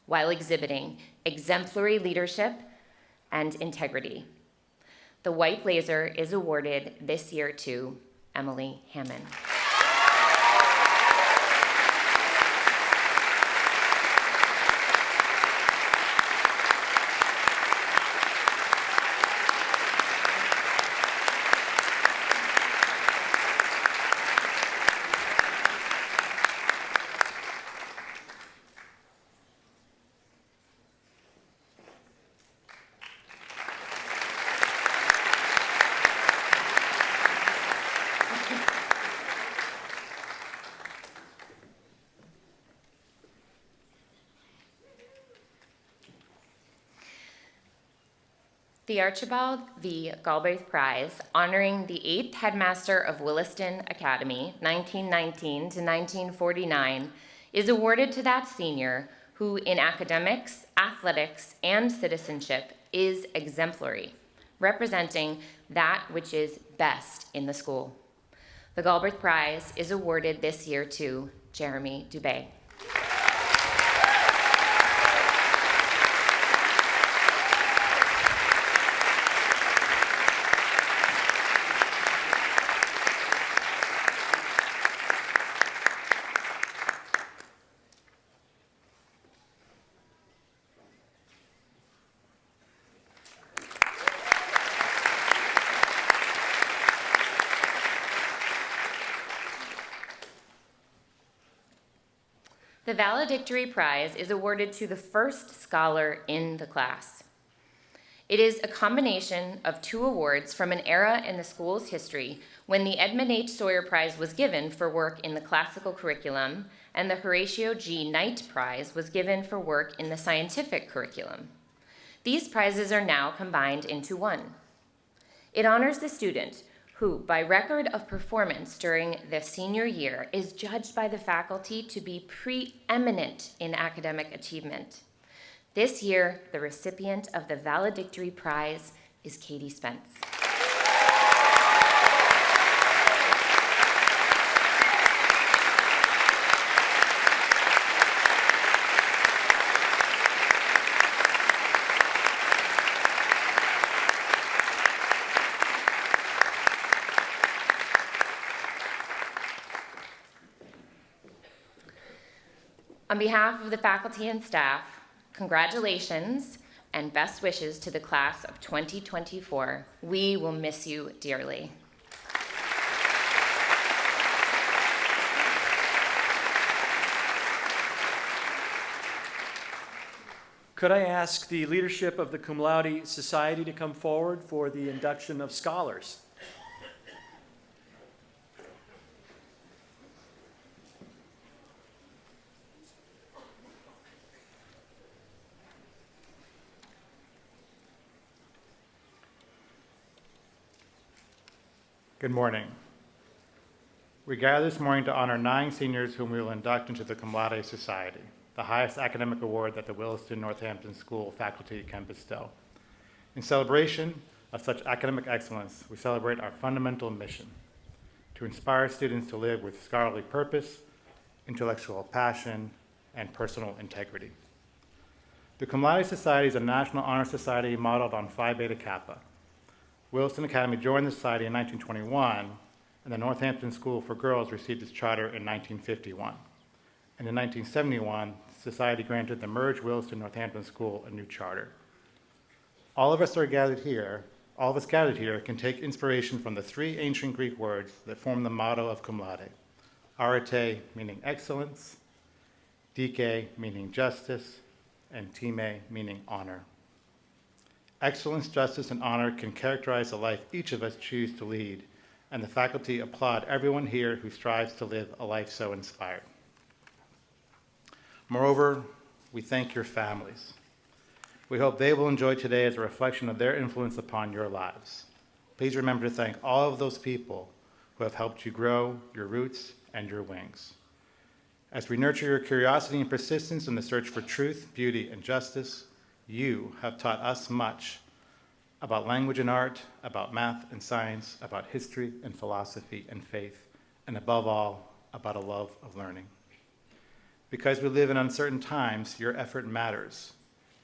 while exhibiting exemplary leadership and integrity. The White Blazer is awarded this year to Emily Hammond. The Archibald V. Galbraith Prize, honoring the 8th headmaster of Williston Academy, 1919 to 1949, is awarded to that senior who, in academics, athletics, and citizenship, is exemplary, representing that which is best in the school. The Galbraith Prize is awarded this year to Jeremy Dubé. The Valedictory Prize is awarded to the first scholar in the class. It is a combination of 2 awards from an era in the school's history when the Edmund H. Sawyer Prize was given for work in the classical curriculum and the Horatio G. Knight Prize was given for work in the scientific curriculum. These prizes are now combined into one. It honors the student who, by record of performance during the senior year, is judged by the faculty to be preeminent in academic achievement. This year, the recipient of the Valedictory Prize is Katie Spence. On behalf of the faculty and staff, congratulations and best wishes to the class of 2024. We will miss you dearly. Could I ask the leadership of the Cum Laude Society to come forward for the induction of scholars? Good morning. We gather this morning to honor 9 seniors whom we will induct into the Cum Laude Society, the highest academic award that the Williston Northampton School faculty can bestow. In celebration of such academic excellence, we celebrate our fundamental mission: to inspire students to live with scholarly purpose, intellectual passion, and personal integrity. The Cum Laude Society is a national honor society modeled on Phi Beta Kappa. Williston Academy joined the society in 1921, and the Northampton School for Girls received its charter in 1951. And in 1971, the society granted the merged Williston Northampton School a new charter. All of us gathered here can take inspiration from the 3 ancient Greek words that form the motto of Cum Laude: arete, meaning excellence; dike, meaning justice; and time, meaning honor. Excellence, justice, and honor can characterize the life each of us choose to lead, and the faculty applaud everyone here who strives to live a life so inspired. Moreover, we thank your families. We hope they will enjoy today as a reflection of their influence upon your lives. Please remember to thank all of those people who have helped you grow your roots and your wings. As we nurture your curiosity and persistence in the search for truth, beauty, and justice, you have taught us much about language and art, about math and science, about history and philosophy and faith, and above all, about a love of learning. Because we live in uncertain times, your effort matters.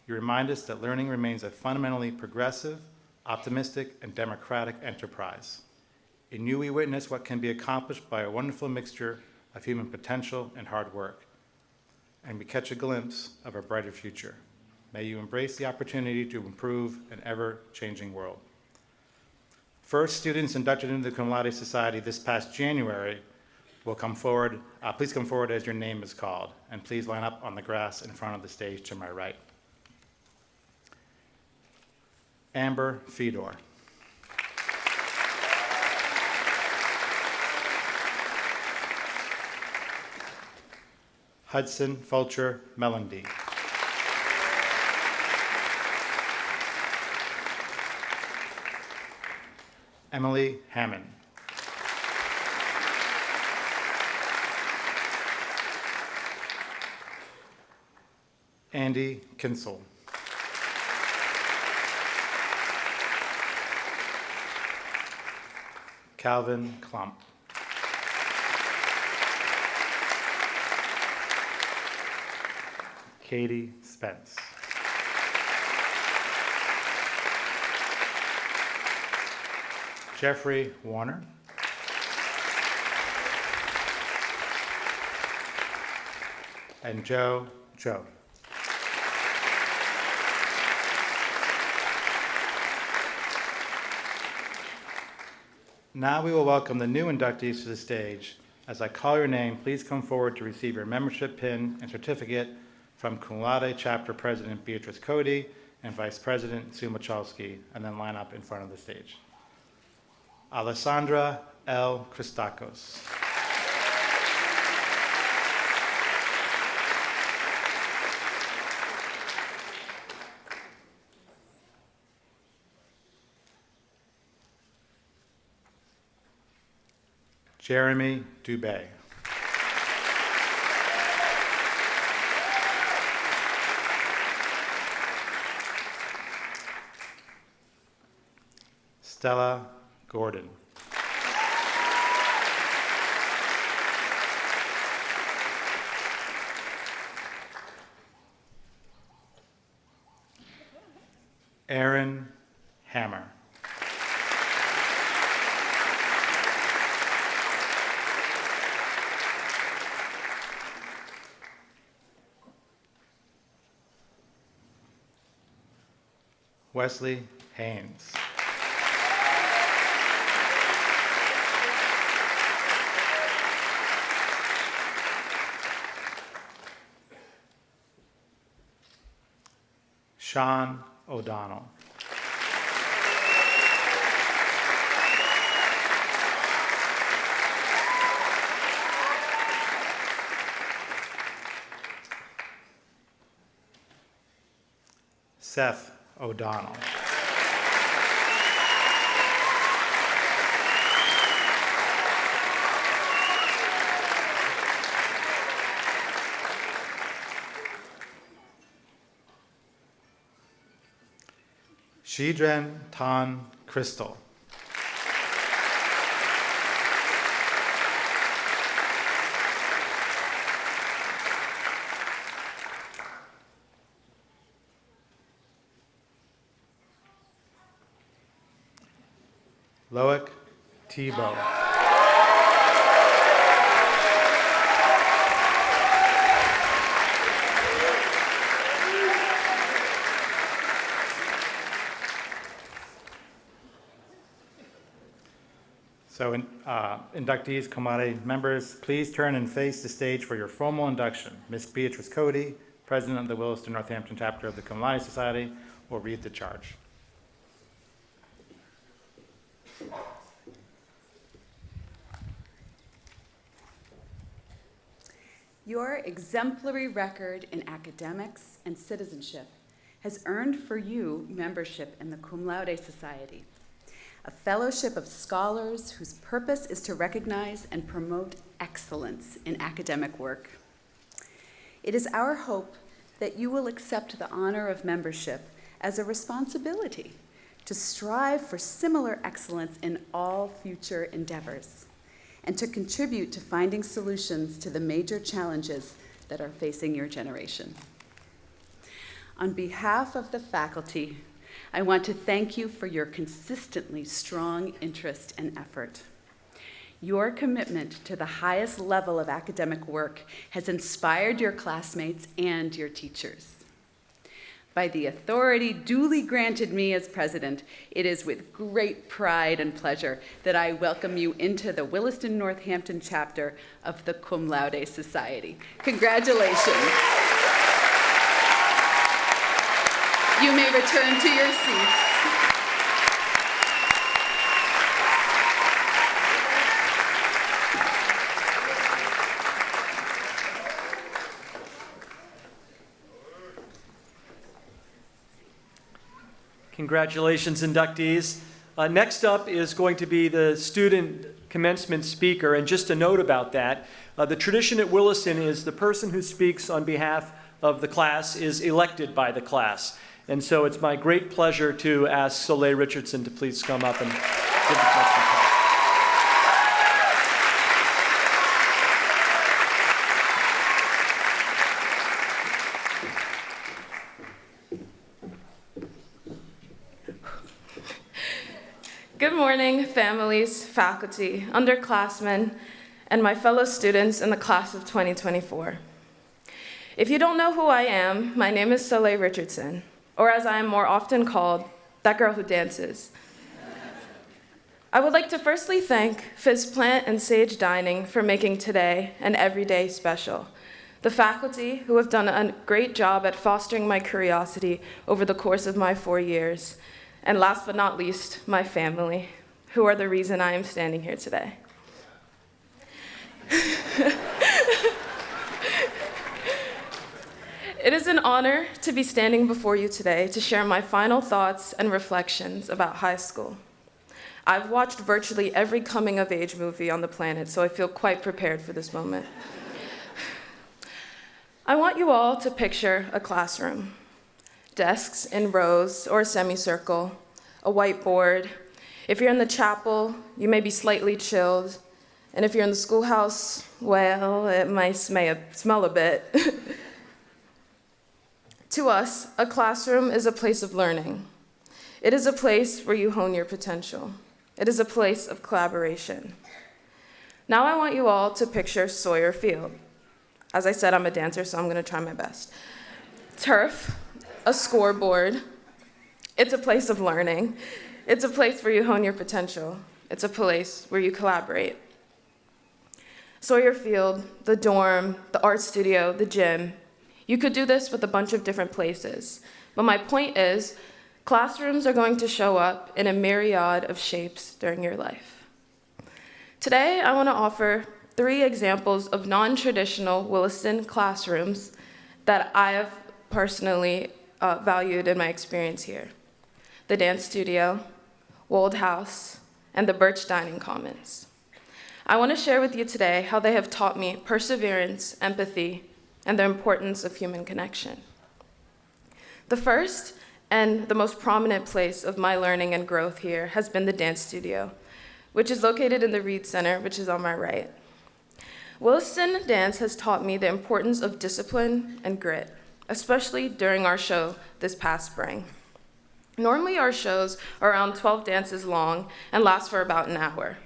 You remind us that learning remains a fundamentally progressive, optimistic, and democratic enterprise. In you, we witness what can be accomplished by a wonderful mixture of human potential and hard work, and we catch a glimpse of a brighter future. May you embrace the opportunity to improve an ever-changing world. First, students inducted into the Cum Laude Society this past January will come forward. Please come forward as your name is called, and please line up on the grass in front of the stage to my right. Amber Fedor. Hudson Fulcher Mellandy. Emily Hammond. Andy Kinsel. Calvin Klump. Katie Spence. Jeffrey Warner. And Joe. Now we will welcome the new inductees to the stage. As I call your name, please come forward to receive your membership pin and certificate from Cum Laude Chapter President Beatrice Cody and Vice President Sue Machalski, and then line up in front of the stage. Alessandra L. Christakos. Jeremy Dubé. Stella Gordon. Aaron Hammer. Wesley Haynes. Sean O'Donnell. Seth O'Donnell. Shidren Tan Crystal. Loic Tebow. So, inductees, cum laude members, please turn and face the stage for your formal induction. Ms. Beatrice Cody, President of the Williston Northampton chapter of the Cum Laude Society, will read the charge. Your exemplary record in academics and citizenship has earned for you membership in the Cum Laude Society, a fellowship of scholars whose purpose is to recognize and promote excellence in academic work. It is our hope that you will accept the honor of membership as a responsibility to strive for similar excellence in all future endeavors, and to contribute to finding solutions to the major challenges that are facing your generation. On behalf of the faculty, I want to thank you for your consistently strong interest and effort. Your commitment to the highest level of academic work has inspired your classmates and your teachers. By the authority duly granted me as president, it is with great pride and pleasure that I welcome you into the Williston Northampton chapter of the Cum Laude Society. Congratulations. You may return to your seats. Congratulations, inductees. Next up is going to be the student commencement speaker, and just a note about that, the tradition at Williston is the person who speaks on behalf of the class is elected by the class. And so it's my great pleasure to ask Soleil Richardson to please come up and give the commencement talk. Good morning, families, faculty, underclassmen, and my fellow students in the class of 2024. If you don't know who I am, my name is Soleil Richardson, or as I am more often called, that girl who dances. I would like to firstly thank Fizz Plant and Sage Dining for making today and every day special. The faculty, who have done a great job at fostering my curiosity over the course of my 4 years. And last but not least, my family, who are the reason I am standing here today. It is an honor to be standing before you today to share my final thoughts and reflections about high school. I've watched virtually every coming-of-age movie on the planet, so I feel quite prepared for this moment. I want you all to picture a classroom. Desks in rows or a semicircle, a whiteboard. If you're in the chapel, you may be slightly chilled. And if you're in the schoolhouse, well, it might smell a bit. To us, a classroom is a place of learning. It is a place where you hone your potential. It is a place of collaboration. Now I want you all to picture Sawyer Field. As I said, I'm a dancer, so I'm going to try my best. Turf, a scoreboard. It's a place of learning. It's a place where you hone your potential. It's a place where you collaborate. Sawyer Field, the dorm, the art studio, the gym. You could do this with a bunch of different places. But my point is, classrooms are going to show up in a myriad of shapes during your life. Today, I want to offer 3 examples of non-traditional Williston classrooms that I have personally valued in my experience here: the dance studio, Wold House, and the Birch Dining Commons. I want to share with you today how they have taught me perseverance, empathy, and the importance of human connection. The first and the most prominent place of my learning and growth here has been the dance studio, which is located in the Reed Center, which is on my right. Williston Dance has taught me the importance of discipline and grit, especially during our show this past spring. Normally our shows are around 12 dances long and last for about an hour.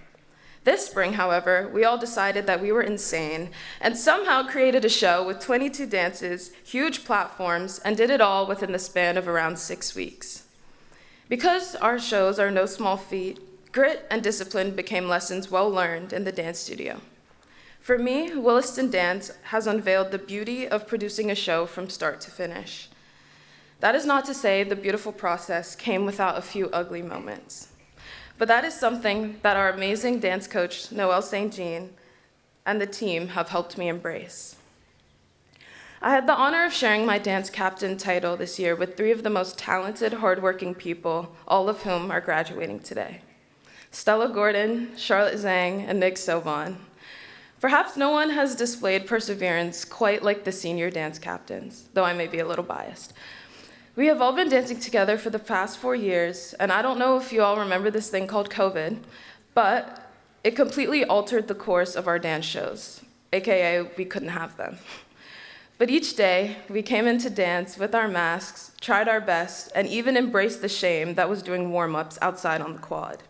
This spring, however, we all decided that we were insane and somehow created a show with 22 dances, huge platforms, and did it all within the span of around 6 weeks. Because our shows are no small feat, grit and discipline became lessons well learned in the dance studio. For me, Williston Dance has unveiled the beauty of producing a show from start to finish. That is not to say the beautiful process came without a few ugly moments. But that is something that our amazing dance coach, Noelle St. Jean, and the team have helped me embrace. I had the honor of sharing my dance captain title this year with 3 of the most talented, hardworking people, all of whom are graduating today: Stella Gordon, Charlotte Zhang, and Nick Soban. Perhaps no one has displayed perseverance quite like the senior dance captains, though I may be a little biased. We have all been dancing together for the past 4 years, and I don't know if you all remember this thing called COVID, but it completely altered the course of our dance shows, aka we couldn't have them. But each day, we came into dance with our masks, tried our best, and even embraced the shame that was doing warm-ups outside on the quad.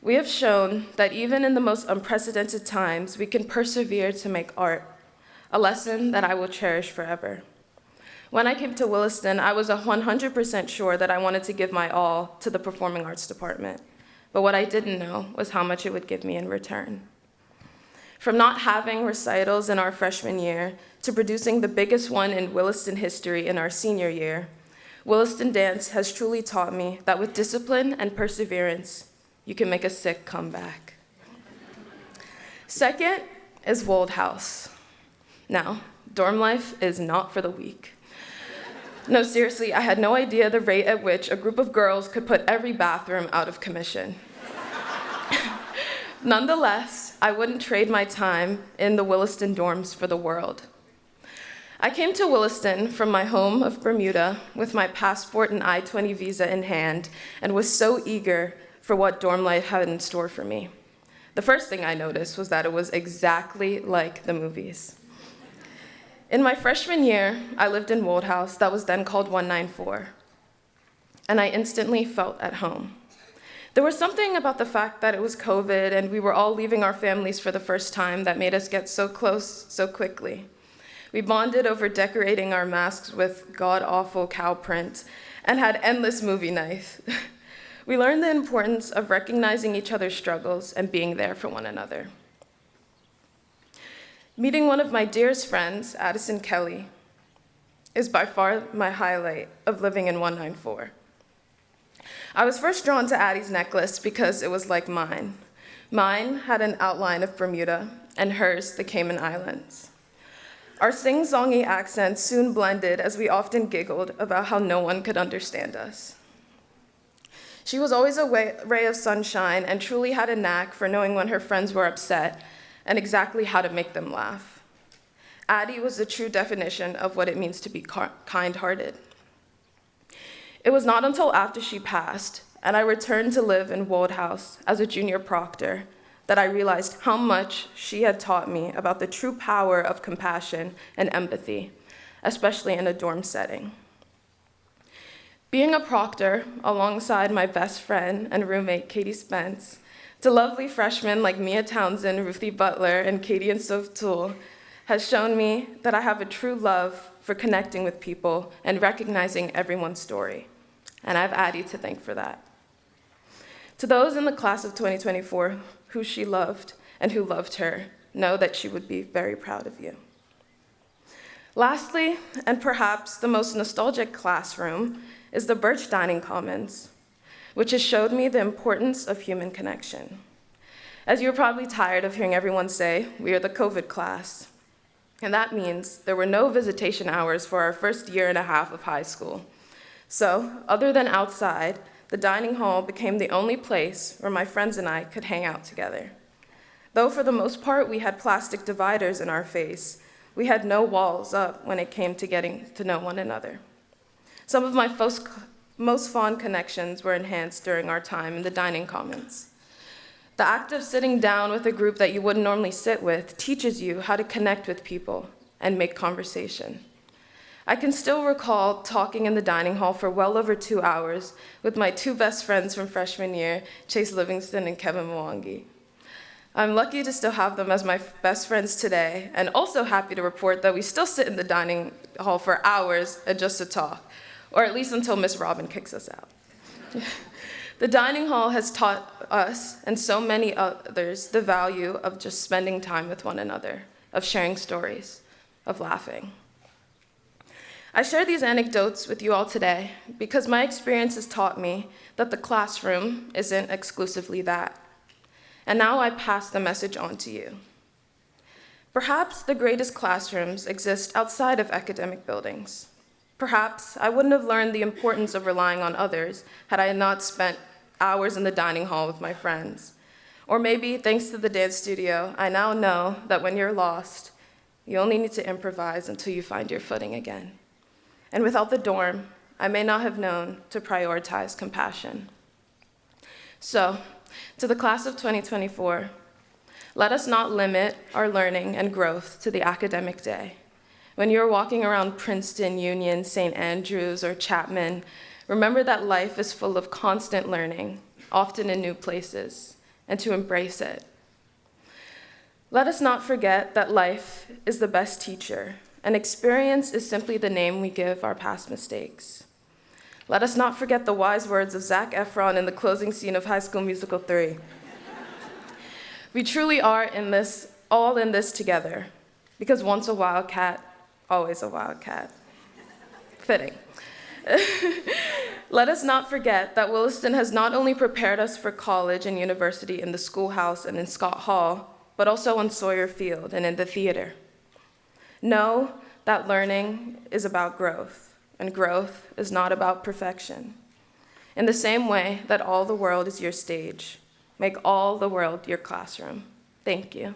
We have shown that even in the most unprecedented times, we can persevere to make art, a lesson that I will cherish forever. When I came to Williston, I was 100% sure that I wanted to give my all to the performing arts department, but what I didn't know was how much it would give me in return. From not having recitals in our freshman year to producing the biggest one in Williston history in our senior year, Williston Dance has truly taught me that with discipline and perseverance, you can make a sick comeback. Second is Wold House. Now, dorm life is not for the weak. No, seriously, I had no idea the rate at which a group of girls could put every bathroom out of commission. Nonetheless, I wouldn't trade my time in the Williston dorms for the world. I came to Williston from my home of Bermuda with my passport and I-20 visa in hand and was so eager for what dorm life had in store for me. The first thing I noticed was that it was exactly like the movies. In my freshman year, I lived in Wold House, that was then called 194, and I instantly felt at home. There was something about the fact that it was COVID and we were all leaving our families for the first time that made us get so close so quickly. We bonded over decorating our masks with god-awful cow print and had endless movie nights. We learned the importance of recognizing each other's struggles and being there for one another. Meeting one of my dearest friends, Addison Kelly, is by far my highlight of living in 194. I was first drawn to Addie's necklace because it was like mine. Mine had an outline of Bermuda, and hers the Cayman Islands. Our sing-songy accents soon blended as we often giggled about how no one could understand us. She was always a ray of sunshine and truly had a knack for knowing when her friends were upset and exactly how to make them laugh. Addie was the true definition of what it means to be kind-hearted. It was not until after she passed, and I returned to live in Wold House as a junior proctor, that I realized how much she had taught me about the true power of compassion and empathy, especially in a dorm setting. Being a proctor alongside my best friend and roommate, Katie Spence, to lovely freshmen like Mia Townsend, Ruthie Butler, and Katie and Soph Toole has shown me that I have a true love for connecting with people and recognizing everyone's story. And I have Addie to thank for that. To those in the class of 2024 who she loved and who loved her, know that she would be very proud of you. Lastly, and perhaps the most nostalgic classroom, is the Birch Dining Commons, which has showed me the importance of human connection. As you're probably tired of hearing everyone say, we are the COVID class. And that means there were no visitation hours for our first year and a half of high school. So, other than outside, the dining hall became the only place where my friends and I could hang out together. Though for the most part we had plastic dividers in our face, we had no walls up when it came to getting to know one another. Some of my most fond connections were enhanced during our time in the dining commons. The act of sitting down with a group that you wouldn't normally sit with teaches you how to connect with people and make conversation. I can still recall talking in the dining hall for well over 2 hours with my two best friends from freshman year, Chase Livingston and Kevin Mwangi. I'm lucky to still have them as my best friends today, and also happy to report that we still sit in the dining hall for hours and just to talk, or at least until Miss Robin kicks us out. The dining hall has taught us, and so many others, the value of just spending time with one another, of sharing stories, of laughing. I share these anecdotes with you all today because my experience has taught me that the classroom isn't exclusively that. And now I pass the message on to you. Perhaps the greatest classrooms exist outside of academic buildings. Perhaps I wouldn't have learned the importance of relying on others had I not spent hours in the dining hall with my friends. Or maybe, thanks to the dance studio, I now know that when you're lost, you only need to improvise until you find your footing again. And without the dorm, I may not have known to prioritize compassion. So, to the class of 2024, let us not limit our learning and growth to the academic day. When you're walking around Princeton, Union, St. Andrews, or Chapman, remember that life is full of constant learning, often in new places, and to embrace it. Let us not forget that life is the best teacher, and experience is simply the name we give our past mistakes. Let us not forget the wise words of Zac Efron in the closing scene of High School Musical 3. We truly are all in this together, because once a wildcat, always a wildcat. Fitting. Let us not forget that Williston has not only prepared us for college and university in the schoolhouse and in Scott Hall, but also on Sawyer Field and in the theater. Know that learning is about growth, and growth is not about perfection. In the same way that all the world is your stage, make all the world your classroom. Thank you.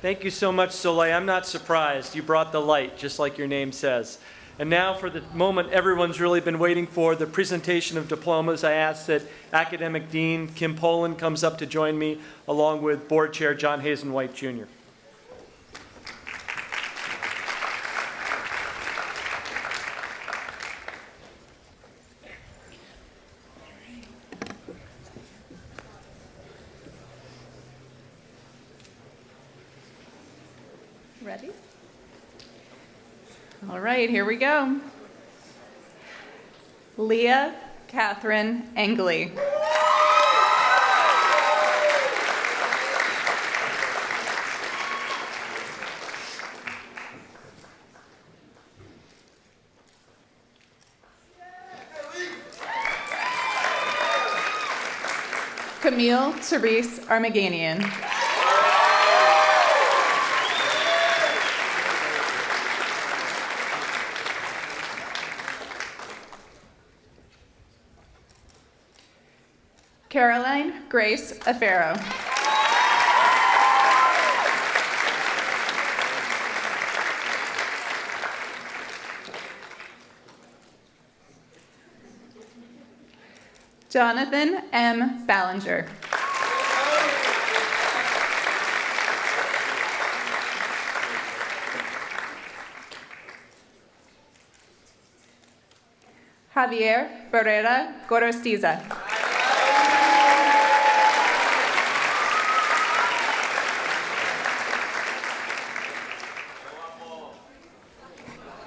Thank you so much, Soleil. I'm not surprised. You brought the light, just like your name says. And now for the moment everyone's really been waiting for, the presentation of diplomas. I ask that Academic Dean Kim Poland comes up to join me, along with Board Chair John Hazen-White, Jr. Ready? All right, here we go. Leah Catherine Engley. Camille Therese Armaganian. Caroline Grace Afero. Jonathan M. Ballinger. Javier Barrera Gorostiza.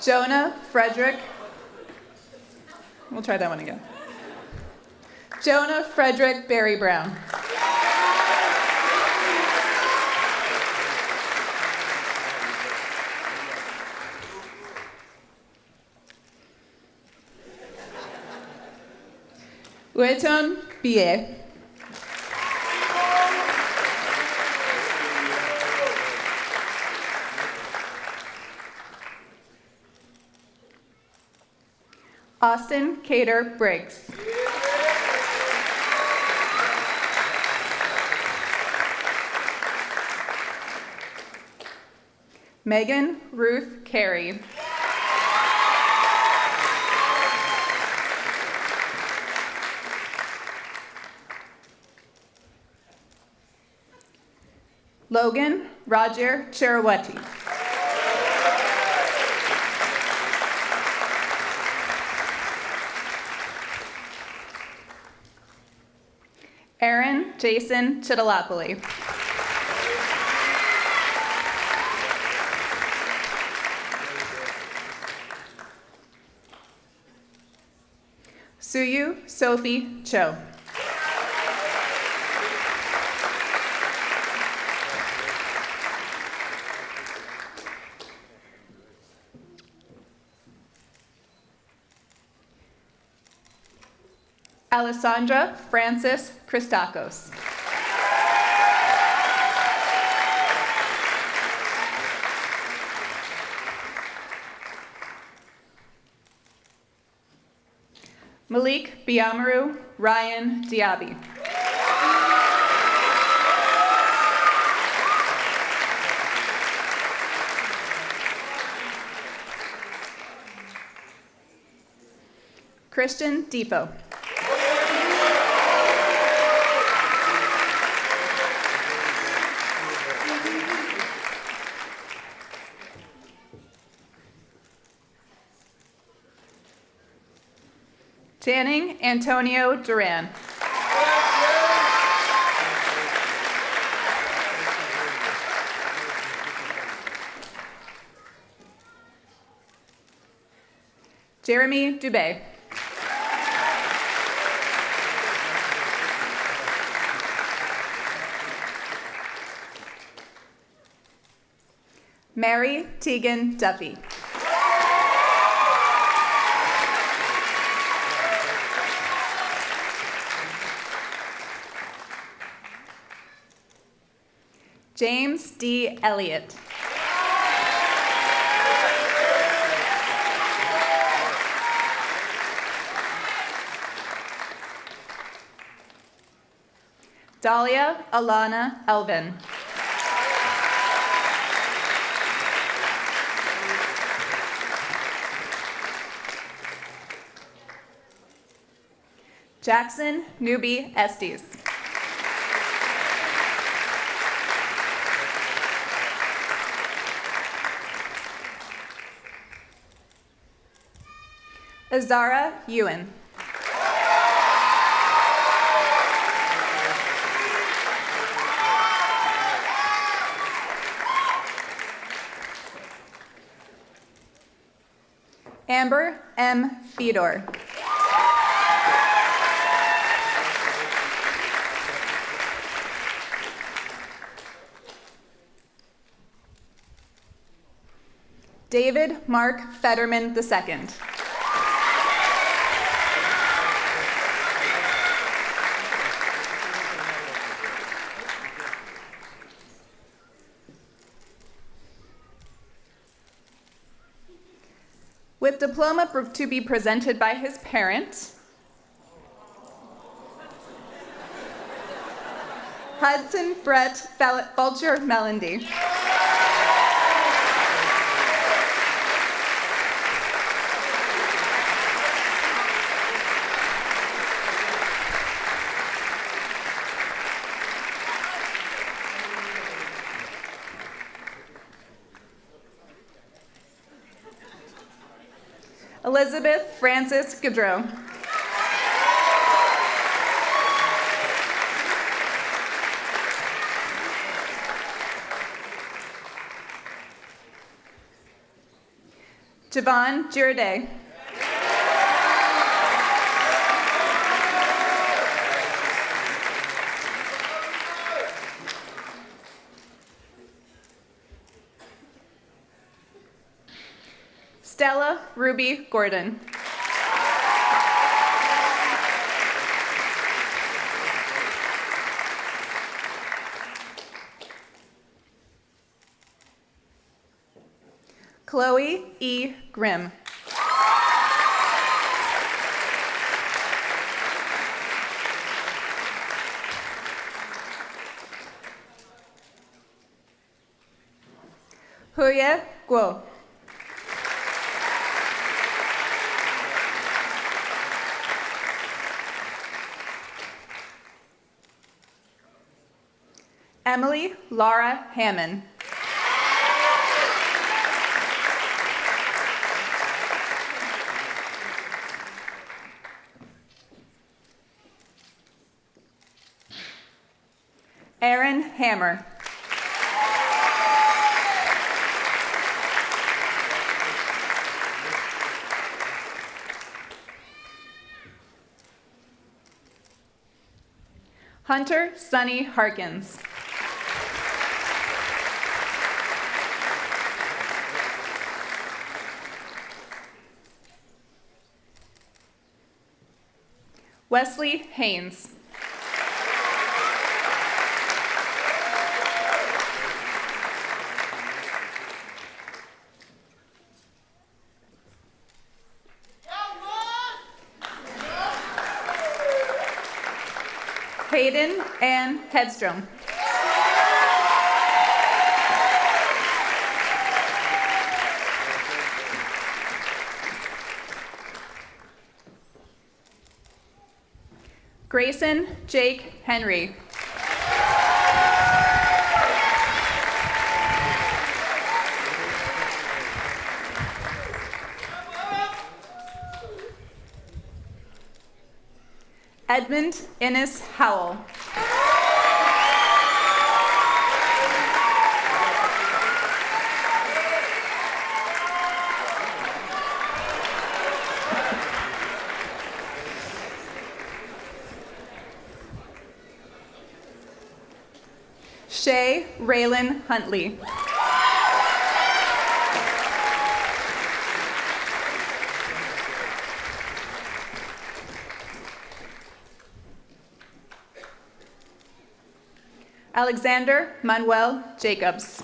Jonah Frederick. We'll try that one again. Jonah Frederick Barry Brown. Ueton Bie. Austin Cater Briggs. Megan Ruth Carey. Logan Roger Cherawati. Aaron Jason Chitalapoli. Suyu Sophie Cho. Alessandra Francis Christakos. Malik Biamaru Ryan Diaby. Christian Depot. Channing Antonio Duran. Jeremy Dubé. Mary Tegan Duffy. James D. Elliott. Dahlia Alana Elvin. Jackson Newby Estes. Azara Ewan. Amber M. Fedor. David Mark Fetterman II. With diploma to be presented by his parents, Hudson Brett Fulcher Melendy. Elizabeth Frances Gaudreau. Javon Girardet. Stella Ruby Gordon. Chloe E. Grimm. Huye Guo. Emily Laura Hammond. Aaron Hammer. Hunter Sonny Harkins. Wesley Haynes. Hayden Ann Hedstrom. Grayson Jake Henry. Edmund Innes Howell. Shay Raylan Huntley. Alexander Manuel Jacobs.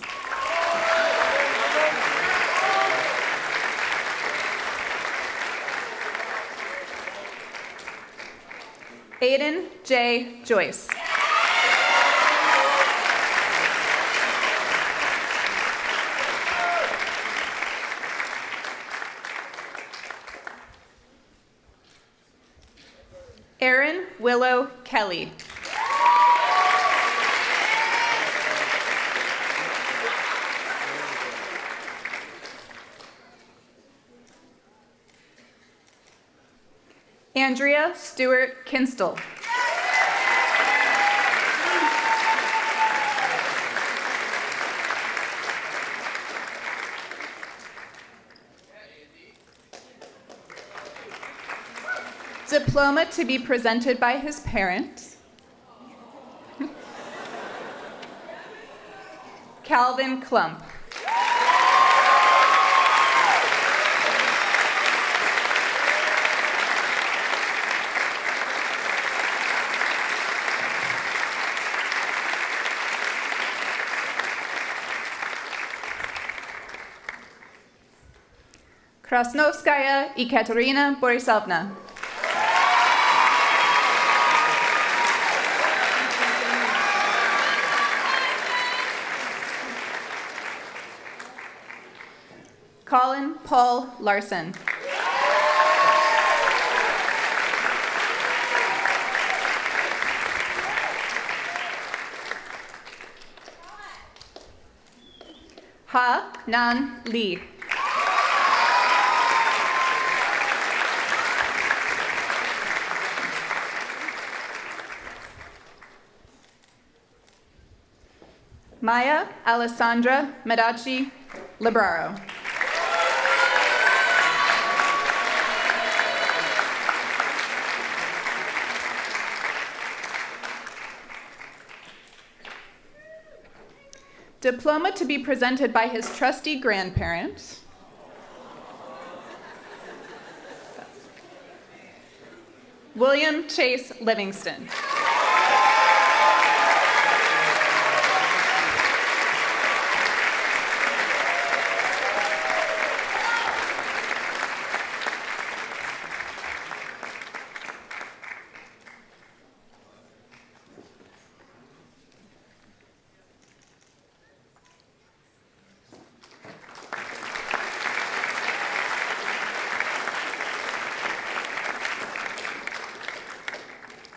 Aiden J. Joyce. Aaron Willow Kelly. Andrea Stewart Kinstall. Diploma to be presented by his parent. Calvin Klump. Krasnovskaya Ekaterina Borisovna. Colin Paul Larson. Ha Nan Lee. Maya Alessandra Medici Libraro. Diploma to be presented by his trusty grandparent. William Chase Livingston.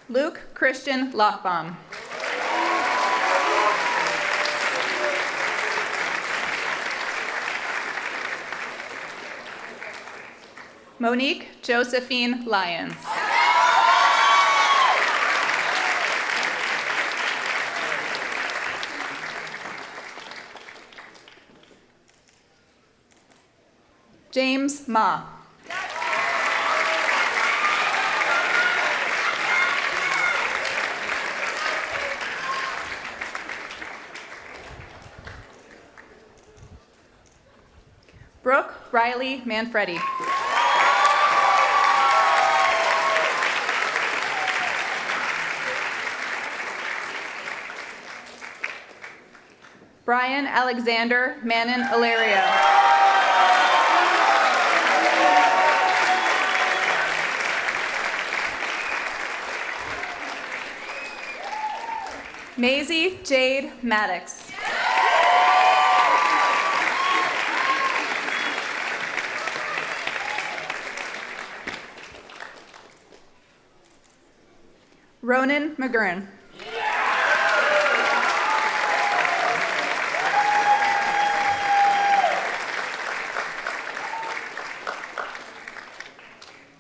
Luke Christian Lochbaum. Monique Josephine Lyons. James Ma. Brooke Riley Manfredi. Brian Alexander Manon Ilario. Maisie Jade Maddox. Ronan McGurn.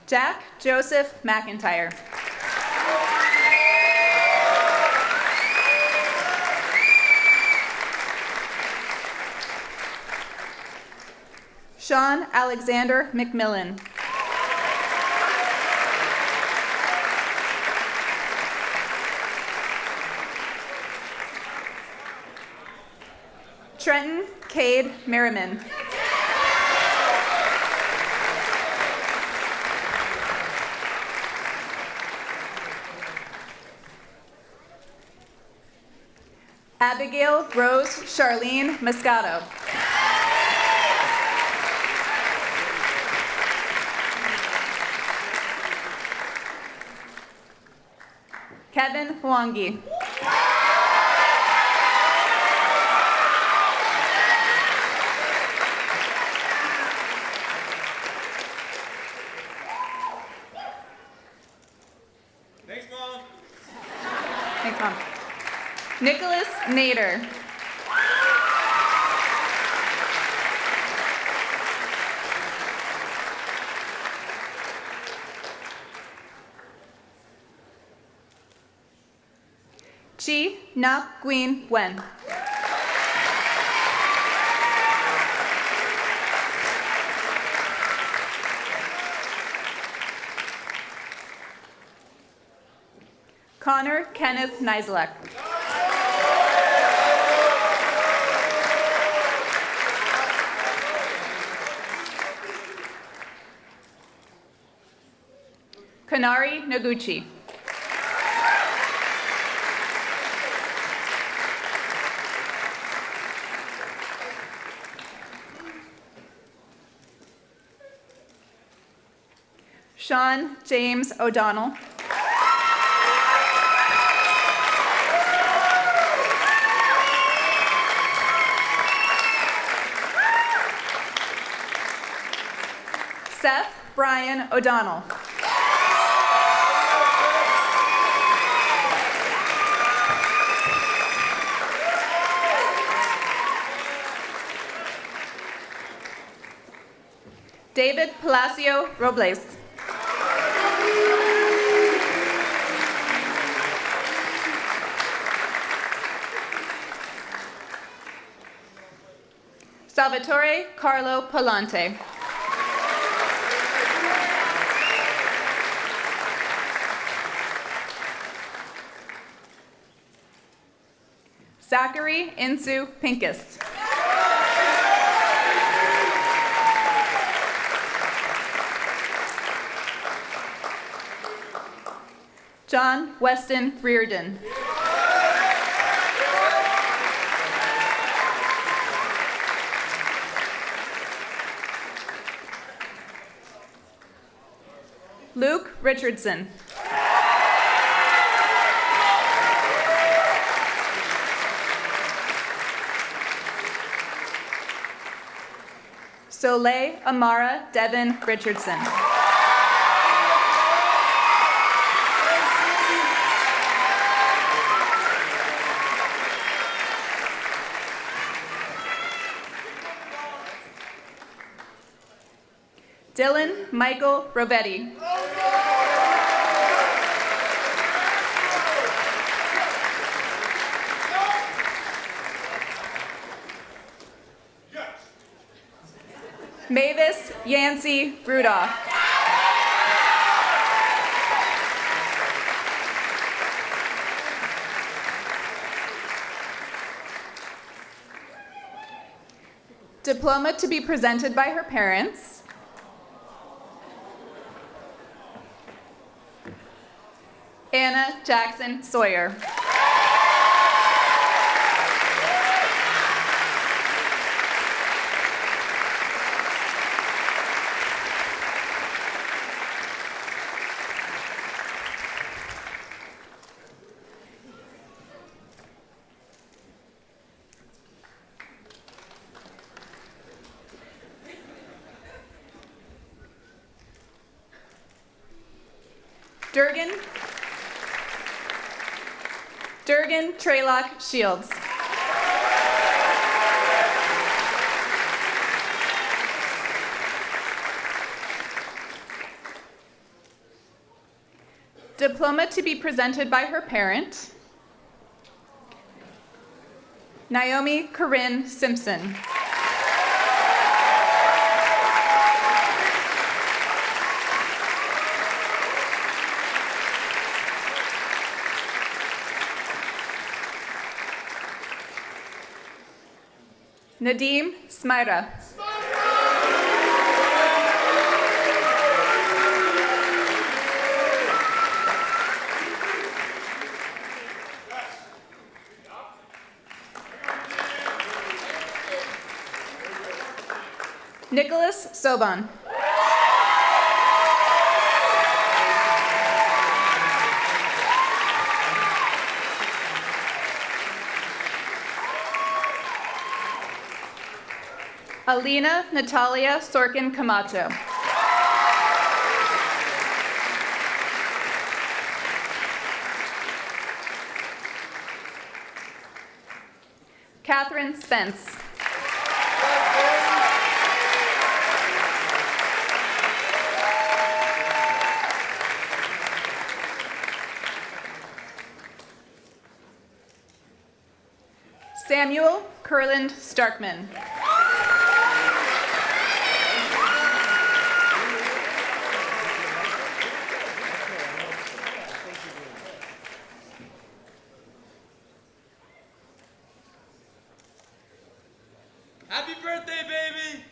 Jack Joseph McIntyre. Sean Alexander McMillan. Trenton Cade Merriman. Abigail Rose Charlene Moscato. Kevin Mwangi. Thanks, Mom. Thanks, Mom. Nicholas Nader. Chi Na Nguyen Wen. Connor Kenneth Nizelek. Kanari Noguchi. Sean James O'Donnell. Seth Brian O'Donnell. David Palacio Robles. Salvatore Carlo Palante. Zachary Insu Pincus. John Weston Reardon. Luke Richardson. Soleil Amara Devin Richardson. Dylan Michael Rovetti. Mavis Yancey Rudolph. Diploma to be presented by her parents. Anna Jackson Sawyer. Durgan Traylock Shields. Diploma to be presented by her parent, Naomi Corinne Simpson. Nadim Smyra. Nicholas Soban. Alina Natalia Sorkin Camacho. Catherine Spence. Samuel Kurland Starkman. Happy birthday, baby!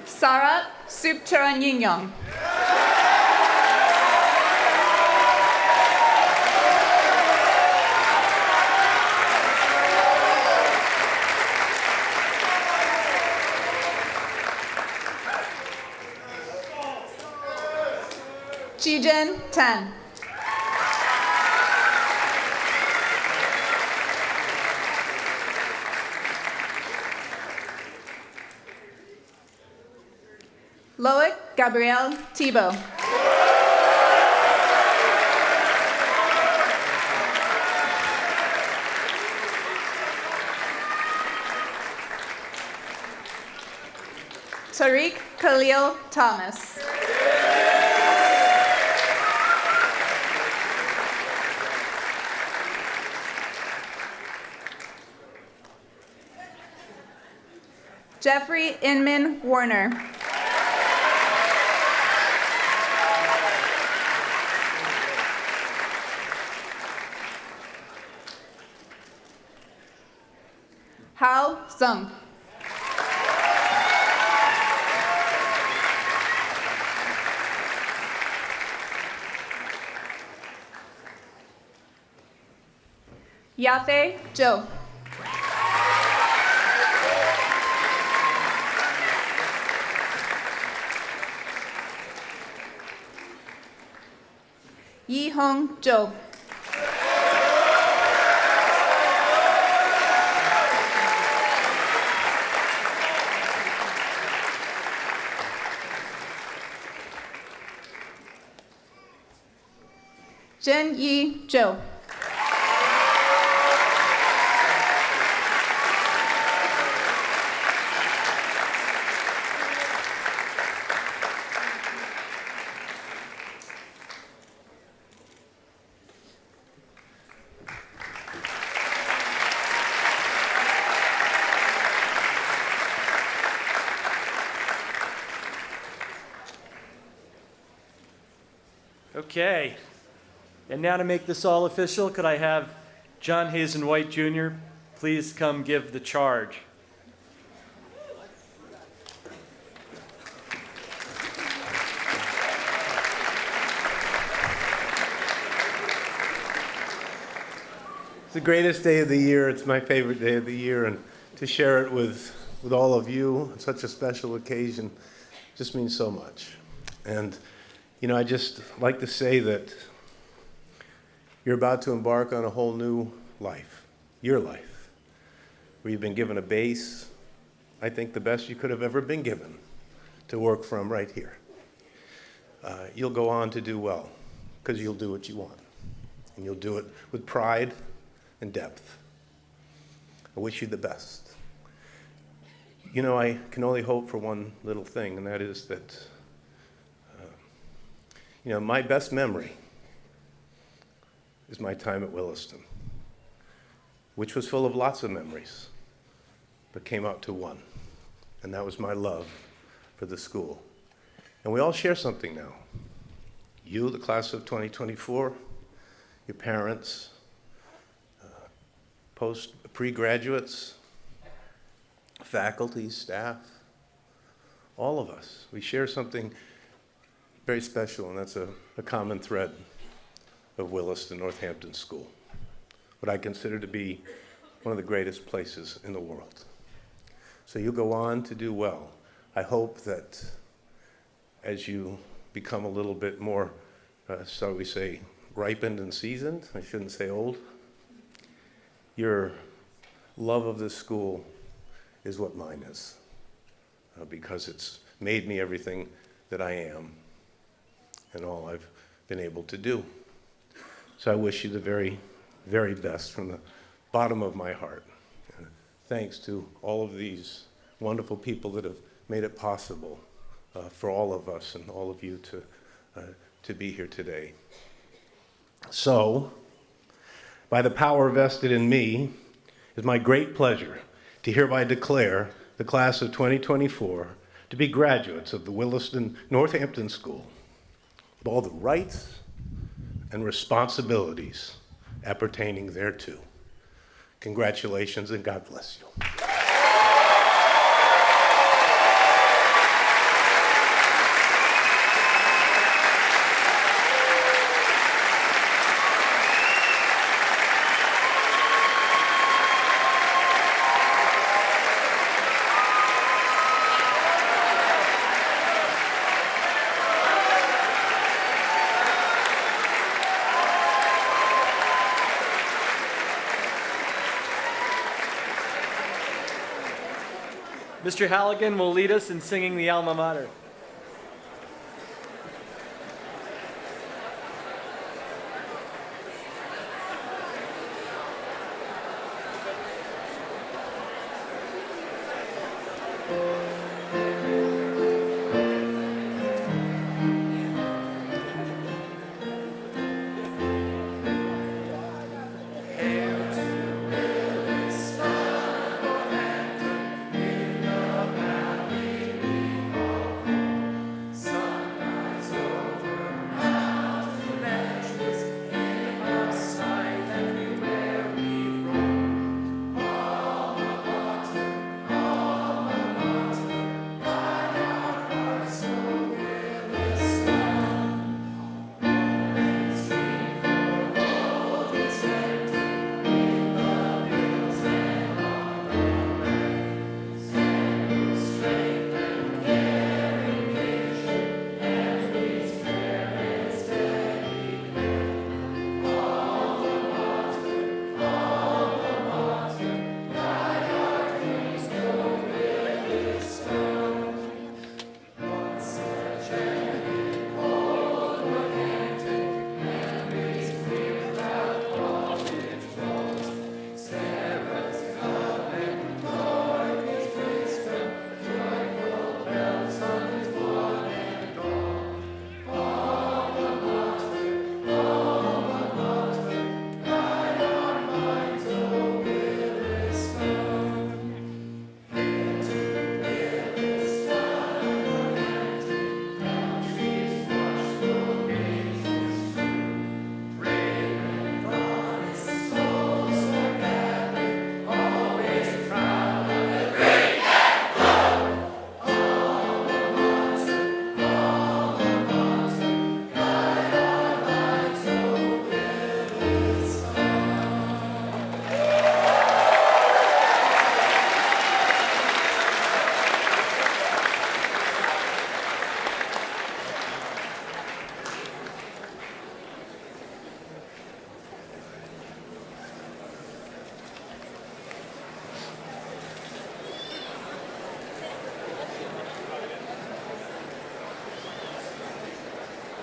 Sarah Supcharanyinyong. Jijen Tan. Loic Gabrielle Thibault. Tariq Khalil Thomas. Jeffrey Inman Warner. Hao Sung. Yafe Zhou. Yi Hong Zhou. Zhen Yi Zhou. Okay. And now to make this all official, could I have John Hazen White Jr. please come give the charge? It's the greatest day of the year. It's my favorite day of the year, and to share it with all of you on such a special occasion just means so much. And, I just like to say that you're about to embark on a whole new life, your life, where you've been given a base, I think the best you could have ever been given, to work from right here. You'll go on to do well, because you'll do what you want, and you'll do it with pride and depth. I wish you the best. I can only hope for one little thing, and that is that, my best memory is my time at Williston, which was full of lots of memories, but came out to one, and that was my love for the school. And we all share something now. You, the class of 2024, your parents, pre-graduates, faculty, staff, all of us. We share something very special, and that's a common thread of Williston Northampton School, what I consider to be one of the greatest places in the world. So you'll go on to do well. I hope that as you become a little bit more, shall we say, ripened and seasoned, I shouldn't say old, your love of this school is what mine is, because it's made me everything that I am and all I've been able to do. So I wish you the very, very best from the bottom of my heart. And thanks to all of these wonderful people that have made it possible for all of us and all of you to be here today. So, by the power vested in me, it's my great pleasure to hereby declare the class of 2024 to be graduates of the Williston Northampton School, with all the rights and responsibilities appertaining thereto. Congratulations and God bless you. Mr. Halligan will lead us in singing the alma mater.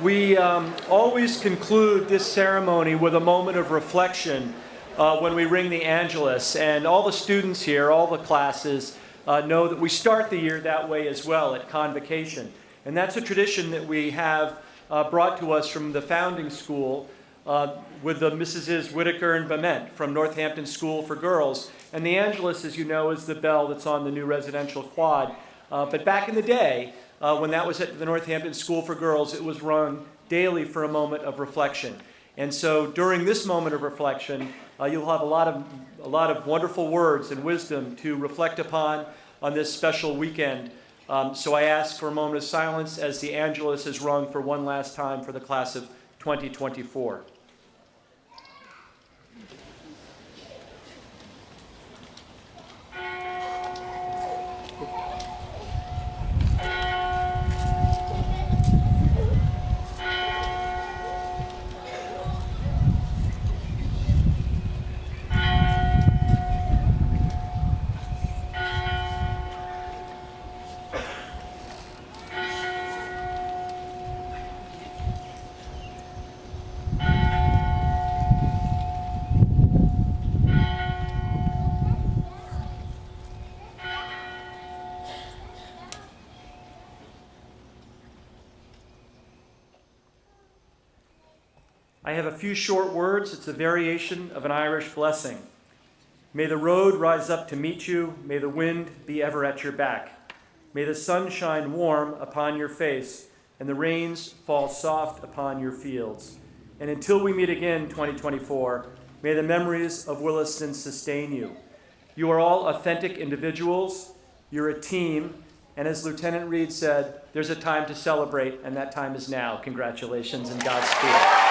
We always conclude this ceremony with a moment of reflection when we ring the Angelus. And all the students here, all the classes, know that we start the year that way as well at Convocation. And that's a tradition that we have brought to us from the founding school with the Mrs. Whitaker and Bement from Northampton School for Girls. And the Angelus, as you know, is the bell that's on the new residential quad. But back in the day, when that was at the Northampton School for Girls, it was rung daily for a moment of reflection. And so during this moment of reflection, you'll have a lot of wonderful words and wisdom to reflect upon on this special weekend. So I ask for a moment of silence as the Angelus is rung for one last time for the class of 2024. I have a few short words. It's a variation of an Irish blessing. May the road rise up to meet you. May the wind be ever at your back. May the sun shine warm upon your face and the rains fall soft upon your fields. And until we meet again, 2024, may the memories of Williston sustain you. You are all authentic individuals. You're a team. And as Lieutenant Reed said, there's a time to celebrate, and that time is now. Congratulations and Godspeed.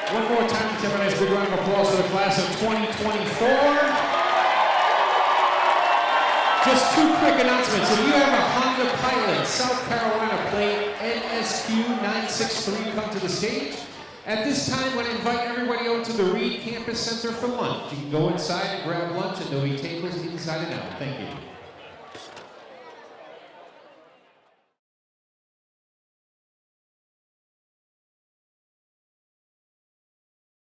One more time, let's have a nice big round of applause for the class of 2024. Just two quick announcements. If you have a Honda Pilot South Carolina plate NSQ963, come to the stage. At this time, I want to invite everybody out to the Reed Campus Center for lunch. You can go inside and grab lunch, and there'll be tables inside and out. Thank you.